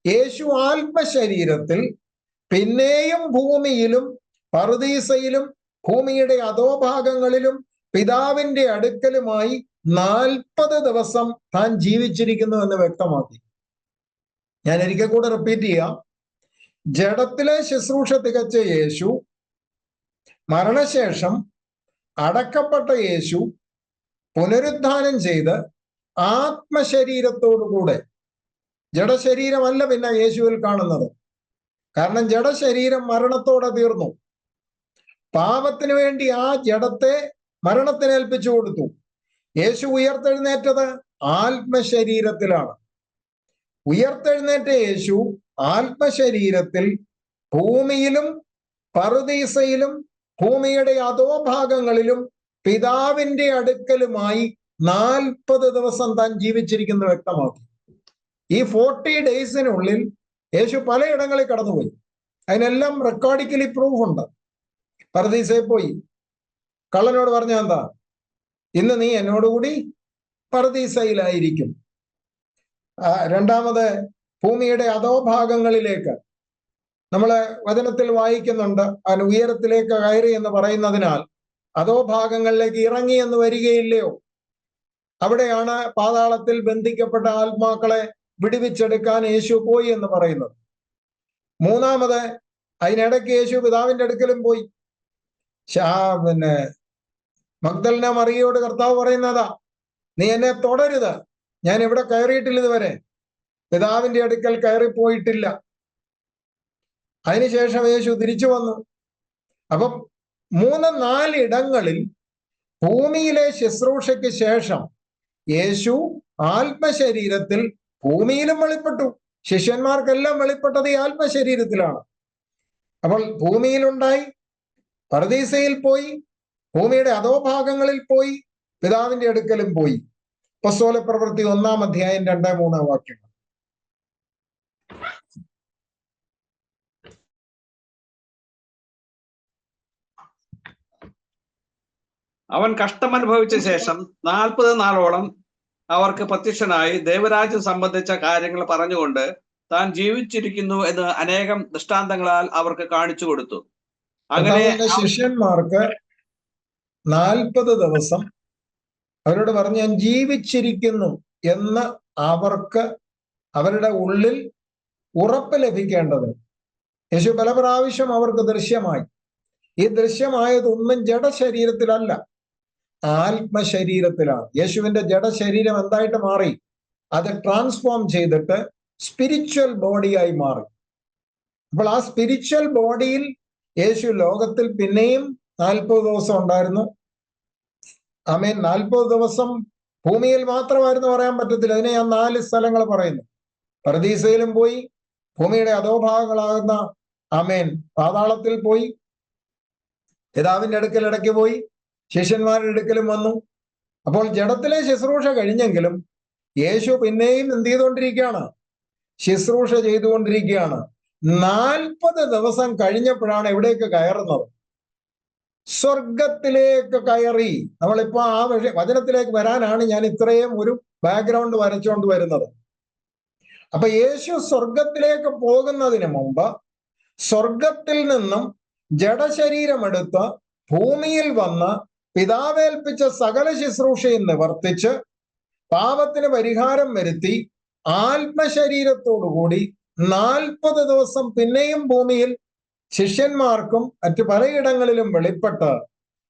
യേശു ആത്മശരീരത്തിൽ പിന്നെയും ഭൂമിയിലും പറുദീസയിലും ഭൂമിയുടെ അധോഭാഗങ്ങളിലും പിതാവിന്റെ അടുക്കലുമായി 40 ദിവസം താൻ ജീവിച്ചിരിക്കുന്നു എന്ന് വ്യക്തമാക്കി. ഞാൻ ഒരിക്കൽ കൂടെ റിപ്പീറ്റ് ചെയ്യാം. ജഡത്തിലെ ശുശ്രൂഷ തികച്ച യേശു, മരണശേഷം അടക്കപ്പെട്ട യേശു പുനരുദ്ധാനം ചെയ്ത് ആത്മശരീരത്തോടുകൂടെ, ജഡശരീരമല്ല പിന്നെ യേശുവിൽ കാണുന്നത്. കാരണം ജഡശരീരം മരണത്തോടെ തീർന്നു. പാപത്തിന് വേണ്ടി ആ ജഡത്തെ മരണത്തിന് ഏൽപ്പിച്ചു കൊടുത്തു. യേശു ഉയർത്തെഴുന്നേറ്റത് ആത്മശരീരത്തിലാണ്. ഉയർത്തെഴുന്നേറ്റ യേശു ആത്മശരീരത്തിൽ ഭൂമിയിലും പറുദീസയിലും ഭൂമിയുടെ അധോഭാഗങ്ങളിലും പിതാവിന്റെ അടുക്കലുമായി 40 ദിവസം താൻ ജീവിച്ചിരിക്കുന്നത് വ്യക്തമാക്കി. ഈ 40 ഡേയ്സിനുള്ളിൽ യേശു പലയിടങ്ങളിൽ കടന്നുപോയി. അതിനെല്ലാം റെക്കോർഡിക്കലി പ്രൂഫ് ഉണ്ട്. പറുദീസയിൽ പോയി. കള്ളനോട് പറഞ്ഞ എന്താ? ഇന്ന് നീ എന്നോടുകൂടി പറുദീസയിലായിരിക്കും. രണ്ടാമത് ഭൂമിയുടെ അധോഭാഗങ്ങളിലേക്ക് നമ്മള് വചനത്തിൽ വായിക്കുന്നുണ്ട്, അവൻ ഉയരത്തിലേക്ക് കയറി എന്ന് പറയുന്നതിനാൽ അധോഭാഗങ്ങളിലേക്ക് ഇറങ്ങി എന്ന് വരികയില്ലയോ? അവിടെയാണ് പാതാളത്തിൽ ബന്ധിക്കപ്പെട്ട ആത്മാക്കളെ വിടുവിച്ചെടുക്കാൻ യേശു പോയി എന്ന് പറയുന്നത്. മൂന്നാമത് അതിനിടയ്ക്ക് യേശു പിതാവിന്റെ അടുക്കലും പോയി. മഗ്ദലന മറിയയോട് കർത്താവ് പറയുന്നതാ, നീ എന്നെ തൊടരുത്, ഞാൻ ഇവിടെ കയറിയിട്ടില്ല ഇതുവരെ, പിതാവിന്റെ അടുക്കൽ കയറിപ്പോയിട്ടില്ല. അതിനുശേഷം യേശു തിരിച്ചു വന്നു. അപ്പം 3-4 ഇടങ്ങളിൽ ഭൂമിയിലെ ശുശ്രൂഷയ്ക്ക് ശേഷം യേശു ആത്മശരീരത്തിൽ ഭൂമിയിലും വെളിപ്പെട്ടു. ശിഷ്യന്മാർക്കെല്ലാം വെളിപ്പെട്ടത് ഈ ആത്മശരീരത്തിലാണ്. അപ്പോൾ ഭൂമിയിലുണ്ടായി, പറുദീസയിൽ പോയി, ഭൂമിയുടെ അധോഭാഗങ്ങളിൽ പോയി, പിതാവിന്റെ അടുക്കലും പോയി. അപ്പോസ്തലപ്രവൃത്തി 1-ാം അധ്യായം 2-3 വാക്യങ്ങൾ. അവൻ കഷ്ടമനുഭവിച്ച ശേഷം 40 നാളോളം അവർക്ക് പ്രത്യക്ഷനായി ദൈവരാജ്യം സംബന്ധിച്ച കാര്യങ്ങൾ പറഞ്ഞുകൊണ്ട് താൻ ജീവിച്ചിരിക്കുന്നു എന്ന് അനേകം ദൃഷ്ടാന്തങ്ങളാൽ അവർക്ക് കാണിച്ചു കൊടുത്തു. അങ്ങനെ ശിഷ്യന്മാർക്ക് 40 ദിവസം അവരോട് പറഞ്ഞു, ഞാൻ ജീവിച്ചിരിക്കുന്നു എന്ന് അവർക്ക് അവരുടെ ഉള്ളിൽ ഉറപ്പ് ലഭിക്കേണ്ടത് യേശു പല പ്രാവശ്യം അവർക്ക് ദൃശ്യമായി. ഈ ദൃശ്യമായതൊന്നും ജഡശരീരത്തിലല്ല, ആത്മശരീരത്തിലാണ്. യേശുവിന്റെ ജഡശരീരം എന്തായിട്ട് മാറി? അത് ട്രാൻസ്ഫോം ചെയ്തിട്ട് സ്പിരിച്വൽ ബോഡിയായി മാറി. അപ്പോൾ ആ സ്പിരിച്വൽ ബോഡിയിൽ യേശു ലോകത്തിൽ പിന്നെയും 40 ദിവസം ഉണ്ടായിരുന്നു. ആമേൻ. 40 ദിവസം ഭൂമിയിൽ മാത്രമായിരുന്നു പറയാൻ പറ്റത്തില്ല. അതിനെ ഞാൻ 4 സ്ഥലങ്ങൾ പറയുന്നു. പറുദീസയിലും പോയി, ഭൂമിയുടെ അധോഭാഗങ്ങളാകുന്ന ആമേൻ പാതാളത്തിൽ പോയി, പിതാവിന്റെ അടുക്കൽ ഇടയ്ക്ക് പോയി, ശിഷ്യന്മാരുടെ അടുക്കലും വന്നു. അപ്പോൾ ജഡത്തിലെ ശുശ്രൂഷ കഴിഞ്ഞെങ്കിലും യേശു പിന്നെയും എന്ത് ചെയ്തുകൊണ്ടിരിക്കുകയാണ്? ശുശ്രൂഷ ചെയ്തുകൊണ്ടിരിക്കുകയാണ്. 40 ദിവസം കഴിഞ്ഞപ്പോഴാണ് എവിടേക്ക് കയറുന്നത്? സ്വർഗത്തിലേക്ക് കയറി. നമ്മളിപ്പോ ആ വചനത്തിലേക്ക് വരാനാണ് ഞാൻ ഇത്രയും ഒരു ബാക്ക്ഗ്രൗണ്ട് വരച്ചുകൊണ്ട് വരുന്നത്. അപ്പൊ യേശു സ്വർഗത്തിലേക്ക് പോകുന്നതിന് മുമ്പ് സ്വർഗത്തിൽ നിന്നും ജഡശരീരമെടുത്ത് ഭൂമിയിൽ വന്ന് പിതാവേൽപ്പിച്ച സകല ശുശ്രൂഷയും നിവർത്തിച്ച് പാപത്തിന് പരിഹാരം വരുത്തി ആത്മശരീരത്തോടുകൂടി 40 ദിവസം പിന്നെയും ഭൂമിയിൽ ശിഷ്യന്മാർക്കും മറ്റു പലയിടങ്ങളിലും വെളിപ്പെട്ട്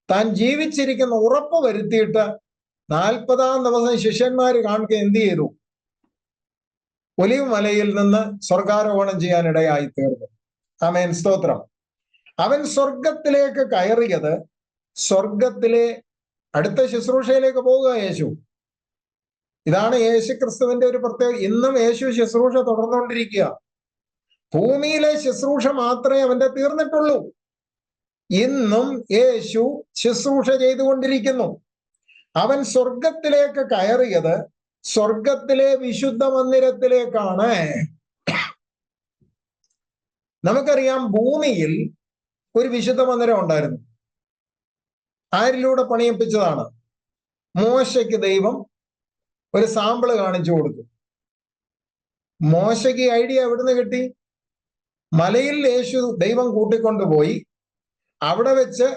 താൻ ജീവിച്ചിരിക്കുന്ന ഉറപ്പ് വരുത്തിയിട്ട് 40-ാം ദിവസം ശിഷ്യന്മാർ കാണുക എന്ത് ചെയ്തു? ഒലിവ് മലയിൽ നിന്ന് സ്വർഗാരോഹണം ചെയ്യാനിടയായി തീർന്നു. ആമേൻ, സ്തോത്രം. അവൻ സ്വർഗത്തിലേക്ക് കയറിയത് സ്വർഗത്തിലെ അടുത്ത ശുശ്രൂഷയിലേക്ക് പോവുക യേശു. ഇതാണ് യേശു ക്രിസ്തുവിന്റെ ഒരു പ്രത്യേകത. ഇന്നും യേശു ശുശ്രൂഷ തുടർന്നുകൊണ്ടിരിക്കുക. ഭൂമിയിലെ ശുശ്രൂഷ മാത്രമേ അവന്റെ തീർന്നിട്ടുള്ളൂ. ഇന്നും യേശു ശുശ്രൂഷ ചെയ്തുകൊണ്ടിരിക്കുന്നു. അവൻ സ്വർഗത്തിലേക്ക് കയറിയത് സ്വർഗത്തിലെ വിശുദ്ധ മന്ദിരത്തിലേക്കാണ്. നമുക്കറിയാം, ഭൂമിയിൽ ഒരു വിശുദ്ധ മന്ദിരം ഉണ്ടായിരുന്നു. ആരിലൂടെ പണിയിപ്പിച്ചതാണ്? മോശയ്ക്ക് ദൈവം ഒരു സാമ്പിള് കാണിച്ചു കൊടുത്തു. മോശയ്ക്ക് ഐഡിയ എവിടുന്ന് കിട്ടി? മലയിൽ യേശു ദൈവം കൂട്ടിക്കൊണ്ടുപോയി അവിടെ വെച്ച്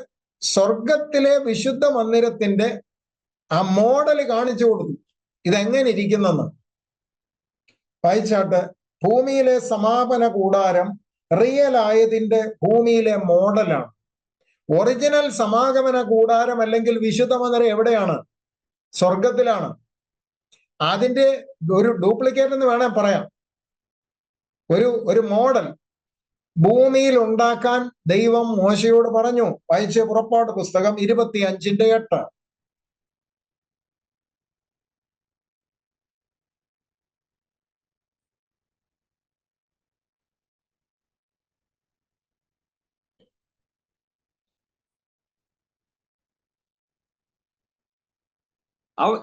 സ്വർഗത്തിലെ വിശുദ്ധ മന്ദിരത്തിന്റെ ആ മോഡല് കാണിച്ചു കൊടുത്തു. ഇതെങ്ങനെ ഇരിക്കുന്നെന്ന് വായിച്ചാട്ട്. ഭൂമിയിലെ സമാപന കൂടാരം റിയൽ ആയതിന്റെ ഭൂമിയിലെ മോഡലാണ്. ഒറിജിനൽ സമാഗമന കൂടാരം അല്ലെങ്കിൽ വിശുദ്ധ മന്ദിരം എവിടെയാണ്? സ്വർഗത്തിലാണ്. അതിന്റെ ഒരു ഡ്യൂപ്ലിക്കേറ്റ് എന്ന് വേണേൽ പറയാം. ഒരു മോഡൽ ഭൂമിയിൽ ഉണ്ടാക്കാൻ ദൈവം മോശയോട് പറഞ്ഞു. വായിച്ച പുറപ്പാട് പുസ്തകം 25:8.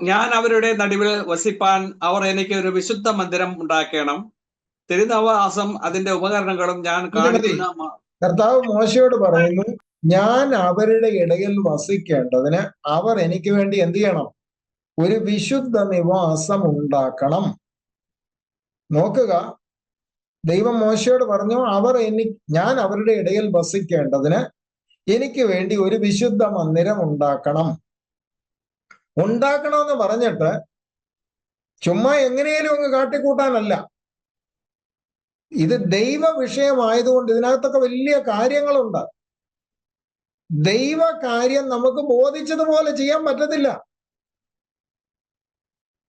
ഞാൻ അവരുടെ നടുവിൽ വസിപ്പാൻ അവർ എനിക്ക് ഒരു വിശുദ്ധ മന്ദിരം ഉണ്ടാക്കണം. തിരുനിവാസം അതിന്റെ ഉപകരണങ്ങളും ഞാൻ കാണിക്കുന്ന. കർത്താവ് മോശയോട് പറയുന്നു, ഞാൻ അവരുടെ ഇടയിൽ വസിക്കേണ്ടതിന് അവർ എനിക്ക് വേണ്ടി എന്ത് ചെയ്യണം? ഒരു വിശുദ്ധ നിവാസം ഉണ്ടാക്കണം. നോക്കുക, ദൈവം മോശയോട് പറഞ്ഞു, ഞാൻ അവരുടെ ഇടയിൽ വസിക്കേണ്ടതിന് എനിക്ക് വേണ്ടി ഒരു വിശുദ്ധ മന്ദിരം ഉണ്ടാക്കണമെന്ന് പറഞ്ഞിട്ട് ചുമ്മാ എങ്ങനെയും അങ്ങ് കാട്ടിക്കൂട്ടാനല്ല. ഇത് ദൈവ വിഷയമായതുകൊണ്ട് ഇതിനകത്തൊക്കെ വലിയ കാര്യങ്ങളുണ്ട്. ദൈവ കാര്യം നമുക്ക് ബോധിച്ചതുപോലെ ചെയ്യാൻ പറ്റത്തില്ല.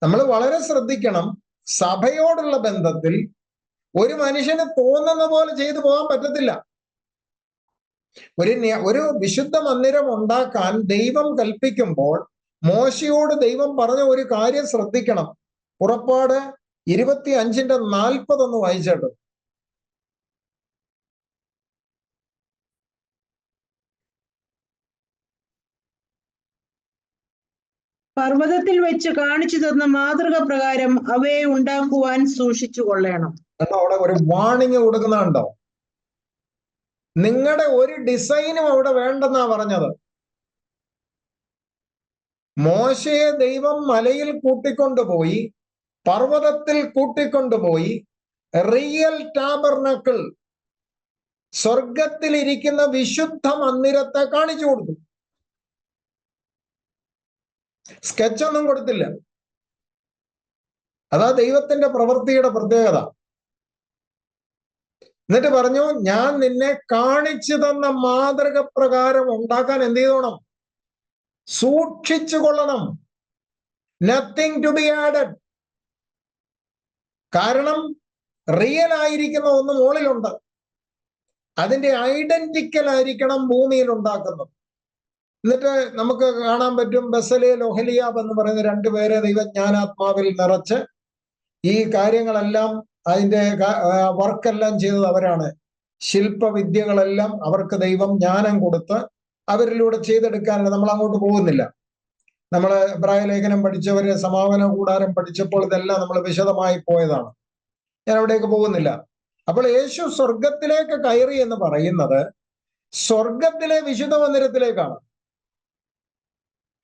നമ്മൾ വളരെ ശ്രദ്ധിക്കണം. സഭയോടുള്ള ബന്ധത്തിൽ ഒരു മനുഷ്യന് തോന്നുന്ന പോലെ ചെയ്തു പോകാൻ പറ്റത്തില്ല. ഒരു വിശുദ്ധ മന്ദിരം ഉണ്ടാക്കാൻ ദൈവം കൽപ്പിക്കുമ്പോൾ മോശയോട് ദൈവം പറഞ്ഞ ഒരു കാര്യം ശ്രദ്ധിക്കണം. പുറപ്പാട് 25:40 വായിച്ചേട്ടോ. പർവ്വതത്തിൽ വെച്ച് കാണിച്ചു തന്ന മാതൃക പ്രകാരം അവയെ ഉണ്ടാക്കുവാൻ സൂക്ഷിച്ചു കൊള്ളണം. അവിടെ ഒരു വാണിംഗ് കൊടുക്കുന്നുണ്ടോ? നിങ്ങളുടെ ഒരു ഡിസൈനും അവിടെ വേണ്ടെന്നാ പറഞ്ഞത്. മോശയെ ദൈവം മലയിൽ കൂട്ടിക്കൊണ്ടുപോയി, പർവ്വതത്തിൽ കൂട്ടിക്കൊണ്ടുപോയി റിയൽ ടാബർനക്കിൾ, സ്വർഗത്തിലിരിക്കുന്ന വിശുദ്ധ മന്ദിരത്തെ കാണിച്ചു കൊടുത്തു. സ്കെച്ചൊന്നും കൊടുത്തില്ല. അതാ ദൈവത്തിന്റെ പ്രവൃത്തിയുടെ പ്രത്യേകത. എന്നിട്ട് പറഞ്ഞു, ഞാൻ നിന്നെ കാണിച്ചു തന്ന മാതൃക പ്രകാരം ഉണ്ടാക്കാൻ എന്ത് ചെയ്തോണം? സൂക്ഷിച്ചു കൊള്ളണം. Nothing to be added. കാരണം റിയൽ ആയിരിക്കുന്ന ഒന്ന് മുകളിലുണ്ട്. അതിന്റെ ഐഡന്റിക്കൽ ആയിരിക്കണം ഭൂമിയിൽ ഉണ്ടാക്കുന്നത്. എന്നിട്ട് നമുക്ക് കാണാൻ പറ്റും, ബസലേൽ ഒഹലിയാബ് എന്ന് പറയുന്ന രണ്ടുപേരെ ദൈവജ്ഞാനാത്മാവിൽ നിറച്ച് ഈ കാര്യങ്ങളെല്ലാം, അതിന്റെ വർക്കെല്ലാം ചെയ്തത് അവരാണ്. ശില്പവിദ്യകളെല്ലാം അവർക്ക് ദൈവം ജ്ഞാനം കൊടുത്ത് അവരിലൂടെ ചെയ്തെടുക്കാനുള്ള. നമ്മൾ അങ്ങോട്ട് പോകുന്നില്ല. നമ്മൾ എബ്രായ ലേഖനം പഠിച്ചവര്, സമാപന കൂടാരം പഠിച്ചപ്പോൾ ഇതെല്ലാം നമ്മൾ വിശദമായി പോയതാണ്. ഞാൻ അവിടേക്ക് പോകുന്നില്ല. അപ്പോൾ യേശു സ്വർഗത്തിലേക്ക് കയറി എന്ന് പറയുന്നത് സ്വർഗത്തിലെ വിശുദ്ധ മന്ദിരത്തിലേക്കാണ്.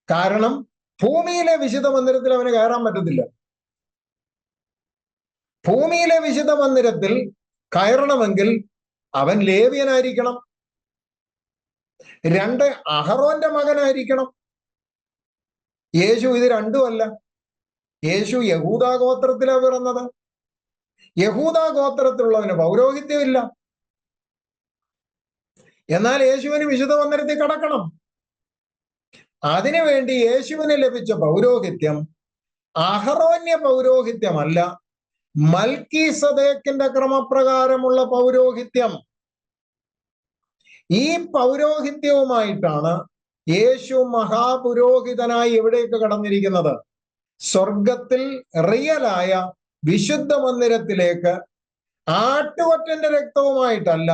കാരണം ഭൂമിയിലെ വിശുദ്ധ മന്ദിരത്തിൽ അവന് കയറാൻ പറ്റത്തില്ല. ഭൂമിയിലെ വിശുദ്ധ മന്ദിരത്തിൽ കയറണമെങ്കിൽ അവൻ ലേവ്യനായിരിക്കണം. 2 അഹറോന്റെ മകനായിരിക്കണം. യേശു ഇത് രണ്ടുമല്ല. യേശു യഹൂദാ ഗോത്രത്തിലാണ് പിറന്നത്. യഹൂദാ ഗോത്രത്തിലുള്ളവന് പൗരോഹിത്യമില്ല. എന്നാൽ യേശുവിന് വിശുദ്ധ മന്ദിരത്തിൽ കടക്കണം. അതിനുവേണ്ടി യേശുവിന് ലഭിച്ച പൗരോഹിത്യം അഹറോന്യ പൗരോഹിത്യമല്ല, മൽക്കീസദേക്കിന്റെ ക്രമപ്രകാരമുള്ള പൗരോഹിത്യം. ഈ പൗരോഹിത്യവുമായിട്ടാണ് യേശു മഹാപുരോഹിതനായി എവിടേക്ക് കടന്നിരിക്കുന്നത്? സ്വർഗത്തിൽ റിയലായ വിശുദ്ധ മന്ദിരത്തിലേക്ക്. ആട്ടുകൊറ്റന്റെ രക്തവുമായിട്ടല്ല,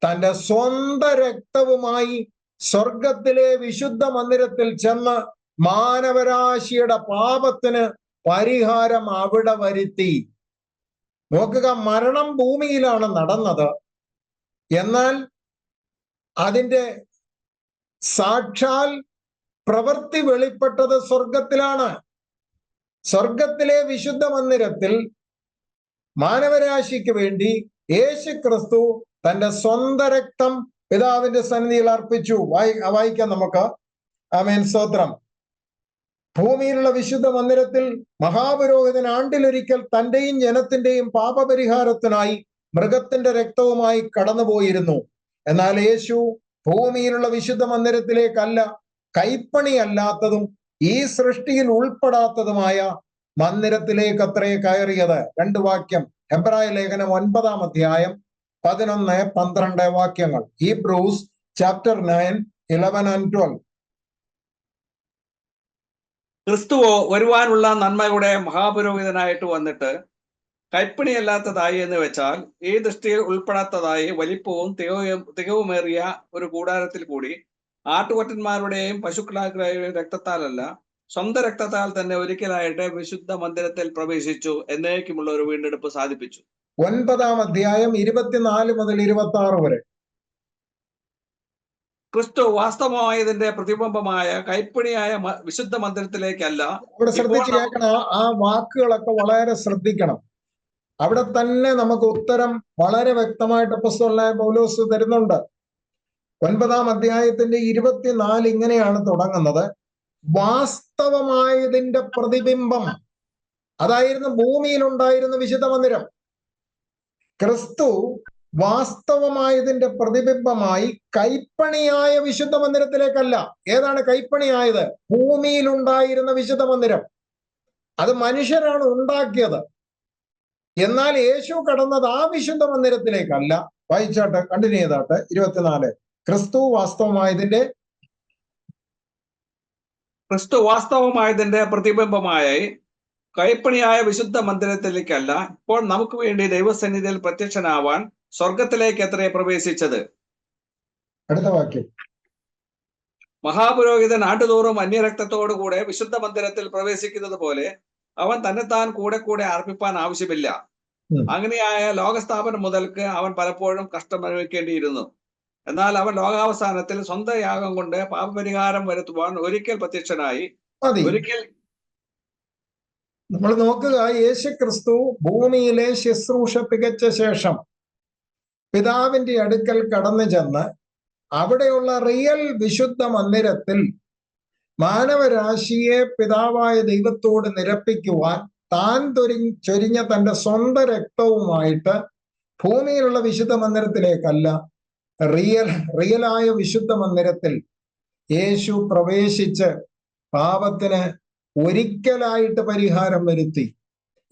തന്റെ സ്വന്തം രക്തവുമായി സ്വർഗത്തിലെ വിശുദ്ധ മന്ദിരത്തിൽ ചെന്ന് മാനവരാശിയുടെ പാപത്തിന് പരിഹാരം അവിടെ വരുത്തി. നോക്കുക, മരണം ഭൂമിയിലാണ് നടന്നത്. എന്നാൽ അതിന്റെ സാക്ഷാൽ പ്രവൃത്തി വെളിപ്പെട്ടത് സ്വർഗത്തിലാണ്. സ്വർഗത്തിലെ വിശുദ്ധ മന്ദിരത്തിൽ മാനവരാശിക്ക് വേണ്ടി യേശു ക്രിസ്തു തന്റെ സ്വന്തം രക്തം പിതാവിന്റെ സന്നിധിയിൽ അർപ്പിച്ചു. വായിക്കാം നമുക്ക്. ആമേൻ, സ്തോത്രം. ഭൂമിയിലുള്ള വിശുദ്ധ മന്ദിരത്തിൽ മഹാപുരോഹിതൻ ആണ്ടിലൊരിക്കൽ തന്റെയും ജനത്തിന്റെയും പാപപരിഹാരത്തിനായി മൃഗത്തിന്റെ രക്തവുമായി കടന്നുപോയിരുന്നു. എന്നാൽ യേശു ഭൂമിയിലുള്ള വിശുദ്ധ മന്ദിരത്തിലേക്കല്ല, കൈപ്പണിയല്ലാത്തതും ഈ സൃഷ്ടിയിൽ ഉൾപ്പെടാത്തതുമായ മന്ദിരത്തിലേക്ക് അത്രേ കയറിയത്. 2 വാക്യം. ഹെബ്രായ ലേഖനം 9-ാം അധ്യായം 11, 12 വാക്യങ്ങൾ. Hebrews chapter 9, 11 and 12. ക്രിസ്തുവോ വരുവാനുള്ള നന്മയുടെ മഹാപുരോഹിതനായിട്ട് വന്നിട്ട് കൈപ്പണിയല്ലാത്തതായി എന്ന് വെച്ചാൽ ഈ ദൃഷ്ടിയിൽ ഉൾപ്പെടാത്തതായി വലിപ്പവും തികവുമേറിയ ഒരു കൂടാരത്തിൽ കൂടി ആട്ടുകൊറ്റന്മാരുടെയും പശുക്കളാരുടെയും രക്തത്താലല്ല, സ്വന്തം രക്തത്താൽ തന്നെ ഒരിക്കലായിട്ട് വിശുദ്ധ മന്ദിരത്തിൽ പ്രവേശിച്ചു എന്നേക്കുമുള്ള ഒരു വീണ്ടെടുപ്പ് സാധിപ്പിച്ചു. 9-ാം അധ്യായം 24 മുതൽ 26 വരെ. ക്രിസ്തു വാസ്തവമായതിന്റെ പ്രതിബിംബമായ കൈപ്പണിയായ വിശുദ്ധ മന്ദിരത്തിലേക്കല്ല. ഇവിടെ ശ്രദ്ധിച്ച് കേൾക്കണം, ആ വാക്കുകളൊക്കെ വളരെ ശ്രദ്ധിക്കണം. അവിടെ തന്നെ നമുക്ക് ഉത്തരം വളരെ വ്യക്തമായിട്ട് അപ്പോസ്തലനായ പൗലോസ് തരുന്നുണ്ട്. 9-ാം അധ്യായത്തിന്റെ 24 ഇങ്ങനെയാണ് തുടങ്ങുന്നത്: വാസ്തവമായതിന്റെ പ്രതിബിംബം. അതായിരുന്നു ഭൂമിയിൽ ഉണ്ടായിരുന്ന വിശുദ്ധ മന്ദിരം. ക്രിസ്തു വാസ്തവമായതിന്റെ പ്രതിബിംബമായി കൈപ്പണിയായ വിശുദ്ധ മന്ദിരത്തിലേക്കല്ല. ഏതാണ് കൈപ്പണിയായത്? ഭൂമിയിൽ ഉണ്ടായിരുന്ന വിശുദ്ധ മന്ദിരം. അത് മനുഷ്യരാണ് ഉണ്ടാക്കിയത്. എന്നാൽ യേശു കടന്നത് ആ വിശുദ്ധ മന്ദിരത്തിലേക്കല്ല. വായിച്ചാട്ടെ, കണ്ടിന്യൂ ചെയ്താട്ടെ. 24. ക്രിസ്തു വാസ്തവമായതിന്റെ പ്രതിബിംബമായി കൈപ്പണിയായ വിശുദ്ധ മന്ദിരത്തിലേക്കല്ല, ഇപ്പോൾ നമുക്ക് വേണ്ടി ദൈവസന്നിധിയിൽ പ്രത്യക്ഷനാവാൻ സ്വർഗത്തിലേക്ക് എത്രേ പ്രവേശിച്ചത്. അടുത്ത വാക്യം: മഹാപുരോഹിതൻ ആണ്ടുതോറും അന്യരക്തത്തോടുകൂടെ വിശുദ്ധ മന്ദിരത്തിൽ പ്രവേശിക്കുന്നത് പോലെ അവൻ തന്നെത്താൻ കൂടെ കൂടെ അർപ്പിപ്പാൻ ആവശ്യമില്ല. അങ്ങനെയായ ലോകസ്ഥാപനം മുതൽക്ക് അവൻ പലപ്പോഴും കഷ്ടം അനുഭവിക്കേണ്ടിയിരുന്നു. എന്നാൽ അവൻ ലോകാവസാനത്തിൽ സ്വന്തം യാഗം കൊണ്ട് പാപപരിഹാരം വരുത്തുവാൻ ഒരിക്കൽ പ്രത്യക്ഷനായി. ഒരിക്കൽ നമ്മൾ നോക്കുക, യേശു ക്രിസ്തു ഭൂമിയിലെ ശുശ്രൂഷ തികച്ച ശേഷം പിതാവിന്റെ അടുക്കൽ കടന്നു ചെന്ന് അവിടെയുള്ള റിയൽ വിശുദ്ധ മന്ദിരത്തിൽ മാനവരാശിയെ പിതാവായ ദൈവത്തോട് നിരപ്പിക്കുവാൻ താൻ ചൊരിഞ്ഞ തന്റെ സ്വന്തം രക്തവുമായിട്ട് ഭൂമിയിലുള്ള വിശുദ്ധ മന്ദിരത്തിലേക്കല്ല, റിയലായ വിശുദ്ധ മന്ദിരത്തിൽ യേശു പ്രവേശിച്ച് പാപത്തിന് ഒരിക്കലായിട്ട് പരിഹാരം വരുത്തി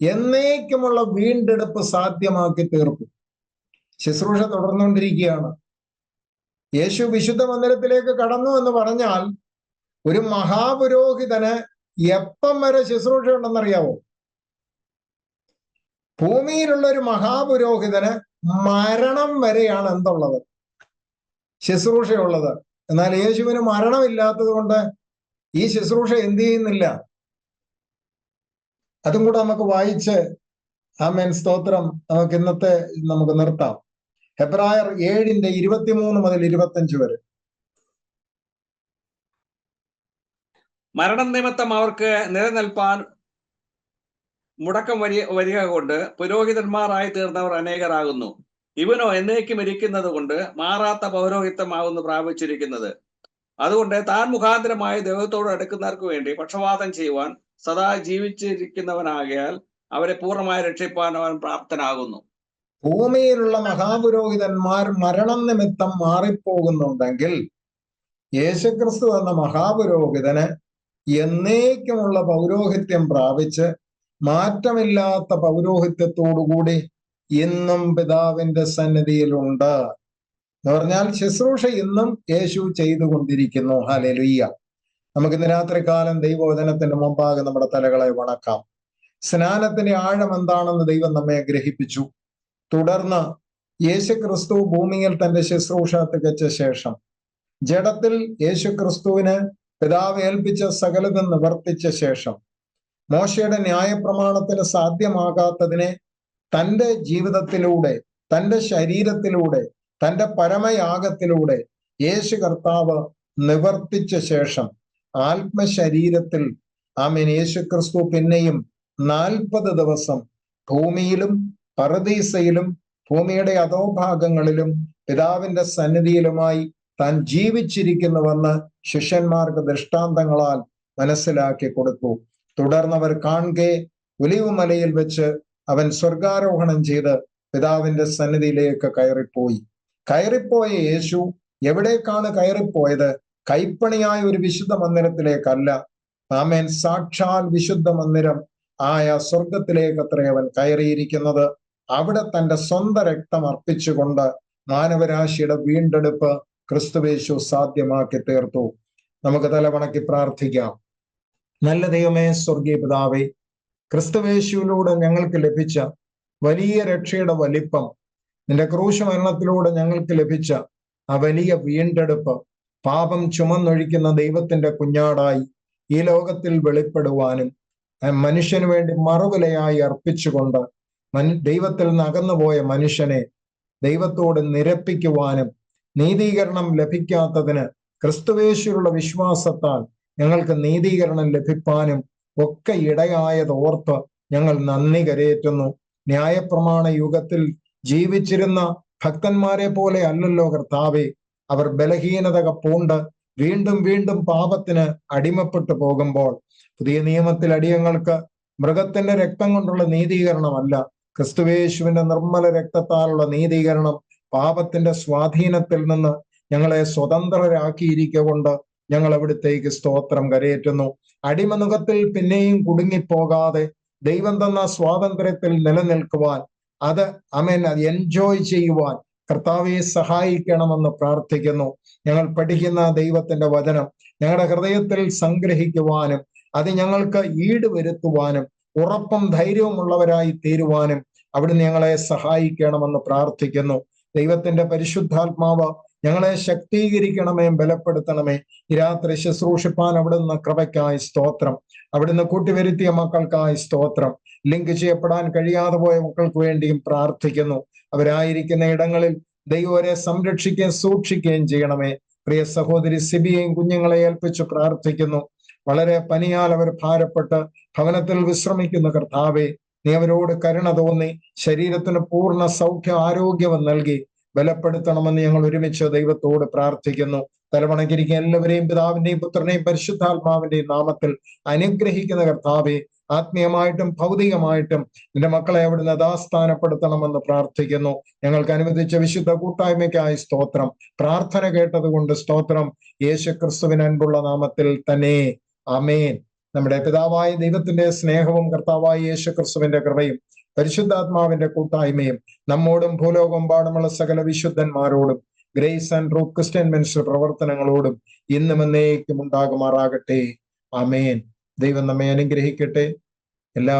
എന്നേക്കുമുള്ള വീണ്ടെടുപ്പ് സാധ്യമാക്കി തീർത്തു. ശുശ്രൂഷ തുടർന്നുകൊണ്ടിരിക്കുകയാണ്. യേശു വിശുദ്ധ മന്ദിരത്തിലേക്ക് കടന്നു എന്ന് പറഞ്ഞാൽ ഒരു മഹാപുരോഹിതന് എപ്പം വരെ ശുശ്രൂഷ ഉണ്ടെന്നറിയാവോ? ഭൂമിയിലുള്ള ഒരു മഹാപുരോഹിതന് മരണം വരെയാണ് എന്തുള്ളത്? ശുശ്രൂഷയുള്ളത്. എന്നാൽ യേശുവിന് മരണമില്ലാത്തത് കൊണ്ട് ഈ ശുശ്രൂഷ എന്ത് ചെയ്യുന്നില്ല. അതും കൂടെ നമുക്ക് വായിച്ച് ആമേൻ സ്തോത്രം നമുക്ക് നിർത്താം. ഹെബ്രായർ 7-ന്റെ 23 മുതൽ 25 വരെ. മരണം നിമിത്തം അവർക്ക് നിലനിൽപ്പാൻ മുടക്കം വരിക കൊണ്ട് പുരോഹിതന്മാരായി തീർന്നവർ അനേകരാകുന്നു. ഇവനോ എന്നേക്കും ഇരിക്കുന്നത് കൊണ്ട് മാറാത്ത പൗരോഹിത്യമാകുന്നു പ്രാപിച്ചിരിക്കുന്നത്. അതുകൊണ്ട് താൻ മുഖാന്തരമായി ദൈവത്തോട് അടുക്കുന്നവർക്ക് വേണ്ടി പക്ഷപാതം ചെയ്യുവാൻ സദാ ജീവിച്ചിരിക്കുന്നവനാകയാൽ അവരെ പൂർണ്ണമായി രക്ഷിപ്പാൻ അവൻ പ്രാപ്തനാകുന്നു. ഭൂമിയിലുള്ള മഹാപുരോഹിതന്മാർ മരണം നിമിത്തം മാറിപ്പോകുന്നുണ്ടെങ്കിൽ യേശുക്രിസ്തു എന്ന മഹാപുരോഹിതന് എന്നേക്കുമുള്ള പൗരോഹിത്യം പ്രാപിച്ച് മാറ്റമില്ലാത്ത പൗരോഹിത്യത്തോടുകൂടി ഇന്നും പിതാവിന്റെ സന്നിധിയിലുണ്ട് എന്ന് പറഞ്ഞാൽ ശുശ്രൂഷ ഇന്നും യേശു ചെയ്തുകൊണ്ടിരിക്കുന്നു. ഹല്ലേലൂയ. നമുക്കിന്ന് രാത്രികാലം ദൈവവചനത്തിന്റെ മുമ്പാകെ നമ്മുടെ തലകളെ വണക്കാം. സ്നാനത്തിന്റെ ആഴം എന്താണെന്ന് ദൈവം നമ്മെ ഗ്രഹിപ്പിച്ചു. തുടർന്ന് യേശുക്രിസ്തു ഭൂമിയിൽ തന്റെ ശുശ്രൂഷ തികച്ച ശേഷം ജഡത്തിൽ യേശുക്രിസ്തുവിന് പിതാവ് ഏൽപ്പിച്ച സകലതും നിവർത്തിച്ച ശേഷം മോശയുടെ ന്യായപ്രമാണത്തിന് സാധ്യമാകാത്തതിനെ തന്റെ ജീവിതത്തിലൂടെ, തന്റെ ശരീരത്തിലൂടെ, തന്റെ പരമയാഗത്തിലൂടെ യേശു കർത്താവ് നിവർത്തിച്ച ശേഷം ആത്മശരീരത്തിൽ ആമേൻ യേശുക്രിസ്തു പിന്നെയും 40 ദിവസം ഭൂമിയിലും പറുദീസയിലും ഭൂമിയുടെ അധോഭാഗങ്ങളിലും പിതാവിന്റെ സന്നിധിയിലുമായി താൻ ജീവിച്ചിരിക്കുന്നുവെന്ന് ശിഷ്യന്മാർക്ക് ദൃഷ്ടാന്തങ്ങളാൽ മനസ്സിലാക്കി കൊടുത്തു. തുടർന്നവർ കാണെ ഒലിവുമലയിൽ വെച്ച് അവൻ സ്വർഗാരോഹണം ചെയ്ത് പിതാവിന്റെ സന്നിധിയിലേക്ക് കയറിപ്പോയ യേശു എവിടേക്കാണ് കയറിപ്പോയത്? കൈപ്പണിയായ ഒരു വിശുദ്ധ മന്ദിരത്തിലേക്കല്ല, ആമേൻ സാക്ഷാൽ വിശുദ്ധ മന്ദിരം ആയ സ്വർഗത്തിലേക്ക് അത്രേ അവൻ കയറിയിരിക്കുന്നത്. അവിടെ തന്റെ സ്വന്തം രക്തം അർപ്പിച്ചുകൊണ്ട് മാനവരാശിയുടെ വീണ്ടെടുപ്പ് ക്രിസ്തുവേശു സാധ്യമാക്കി തീർത്തു. നമുക്ക് തലവണക്കി പ്രാർത്ഥിക്കാം. നല്ല ദൈവമേ, സ്വർഗീയ പിതാവേ, ക്രിസ്തുവേശുവിലൂടെ ഞങ്ങൾക്ക് ലഭിച്ച വലിയ രക്ഷയുടെ വലിപ്പം, നിന്റെ ക്രൂശ മരണത്തിലൂടെ ഞങ്ങൾക്ക് ലഭിച്ച ആ വലിയ വീണ്ടെടുപ്പ്, പാപം ചുമന്നൊഴിക്കുന്ന ദൈവത്തിന്റെ കുഞ്ഞാടായി ഈ ലോകത്തിൽ വെളിപ്പെടുവാനും മനുഷ്യന് വേണ്ടി മറുവിലയായി അർപ്പിച്ചുകൊണ്ട് ദൈവത്തിൽ നിന്ന് അകന്നുപോയ മനുഷ്യനെ ദൈവത്തോട് നിരപ്പിക്കുവാനും നീതീകരണം ലഭിക്കാത്തതിന് ക്രിസ്തുവേശുവിലുള്ള വിശ്വാസത്താൽ ഞങ്ങൾക്ക് നീതീകരണം ലഭിപ്പാനും ഒക്കെ ഇടയായത് ഓർത്ത് ഞങ്ങൾ നന്ദി കരയേറ്റുന്നു. ന്യായപ്രമാണ യുഗത്തിൽ ജീവിച്ചിരുന്ന ഭക്തന്മാരെ പോലെ അല്ലല്ലോ കർത്താവേ, അവർ ബലഹീനത പൂണ്ട് വീണ്ടും വീണ്ടും പാപത്തിന് അടിമപ്പെട്ടു പോകുമ്പോൾ പുതിയ നിയമത്തിൽ അടിയങ്ങൾക്ക് മൃഗത്തിന്റെ രക്തം കൊണ്ടുള്ള നീതീകരണമല്ല, ക്രിസ്തുവേശുവിന്റെ നിർമ്മല രക്തത്താലുള്ള നീതീകരണം പാപത്തിന്റെ സ്വാധീനത്തിൽ നിന്ന് ഞങ്ങളെ സ്വതന്ത്രരാക്കിയിരിക്കൊണ്ട് ഞങ്ങൾ അവിടുത്തേക്ക് സ്തോത്രം കരയേറ്റുന്നു. അടിമനുഖത്തിൽ പിന്നെയും കുടുങ്ങിപ്പോകാതെ ദൈവം തന്ന സ്വാതന്ത്ര്യത്തിൽ നിലനിൽക്കുവാൻ, അത് അത് എൻജോയ് ചെയ്യുവാൻ കർത്താവെ സഹായിക്കണമെന്ന് പ്രാർത്ഥിക്കുന്നു. ഞങ്ങൾ പഠിക്കുന്ന ദൈവത്തിന്റെ വചനം ഞങ്ങളുടെ ഹൃദയത്തിൽ സംഗ്രഹിക്കുവാനും അത് ഞങ്ങൾക്ക് ഈടുവരുത്തുവാനും ഉറപ്പും ധൈര്യവുമുള്ളവരായി തീരുവാനും അവിടുന്ന് ഞങ്ങളെ സഹായിക്കണമെന്ന് പ്രാർത്ഥിക്കുന്നു. ദൈവത്തിന്റെ പരിശുദ്ധാത്മാവ് ഞങ്ങളെ ശക്തീകരിക്കണമേ, ബലപ്പെടുത്തണമേ. ഈ രാത്രി ശുശ്രൂഷിപ്പാൻ അവിടുന്ന് കൃപയ്ക്കായി സ്തോത്രം. അവിടുന്ന് കൂട്ടിവരുത്തിയ മക്കൾക്കായി സ്തോത്രം. ലിങ്ക് ചെയ്യപ്പെടാൻ കഴിയാതെ പോയ മക്കൾക്ക് വേണ്ടിയും പ്രാർത്ഥിക്കുന്നു. അവരായിരിക്കുന്ന ഇടങ്ങളിൽ ദൈവരെ സംരക്ഷിക്കുകയും സൂക്ഷിക്കുകയും ചെയ്യണമേ. പ്രിയ സഹോദരി സിബിയെയും കുഞ്ഞുങ്ങളെ ഏൽപ്പിച്ച് പ്രാർത്ഥിക്കുന്നു. വളരെ പനിയാൽ അവർ ഭാരപ്പെട്ട് ഭവനത്തിൽ വിശ്രമിക്കുന്ന കർത്താവെ, നീ അവരോട് കരുണ തോന്നി ശരീരത്തിന് പൂർണ്ണ സൗഖ്യ ആരോഗ്യവും നൽകി ബലപ്പെടുത്തണമെന്ന് ഞങ്ങൾ ഒരുമിച്ച് ദൈവത്തോട് പ്രാർത്ഥിക്കുന്നു. തലവണക്കിരിക്കുന്ന എല്ലാവരെയും പിതാവിന്റെയും പുത്രനെയും പരിശുദ്ധാത്മാവിന്റെയും നാമത്തിൽ അനുഗ്രഹിക്കുന്ന കർത്താവെ, ആത്മീയമായിട്ടും ഭൗതികമായിട്ടും നിന്റെ മക്കളെ അവിടുന്ന് യഥാസ്ഥാനപ്പെടുത്തണമെന്ന് പ്രാർത്ഥിക്കുന്നു. ഞങ്ങൾക്ക് അനുവദിച്ച വിശുദ്ധ കൂട്ടായ്മയ്ക്കായി സ്തോത്രം. പ്രാർത്ഥന കേട്ടതുകൊണ്ട് സ്തോത്രം. യേശു ക്രിസ്തുവിൻ അൻപുള്ള നാമത്തിൽ തന്നെ, ആമേൻ. നമ്മുടെ പിതാവായ ദൈവത്തിന്റെ സ്നേഹവും കർത്താവായ യേശു ക്രിസ്തുവിന്റെ കൃപയും പരിശുദ്ധാത്മാവിന്റെ കൂട്ടായ്മയും നമ്മോടും ഭൂലോകമെമ്പാടുമുള്ള സകല വിശുദ്ധന്മാരോടും grace and truth Christian minister പ്രവർത്തനങ്ങളോടും ഇന്നും എന്നേക്കും ഉണ്ടാകുമാറാകട്ടെ. ആമേൻ. ദൈവം നമ്മെ അനുഗ്രഹിക്കട്ടെ. എല്ലാ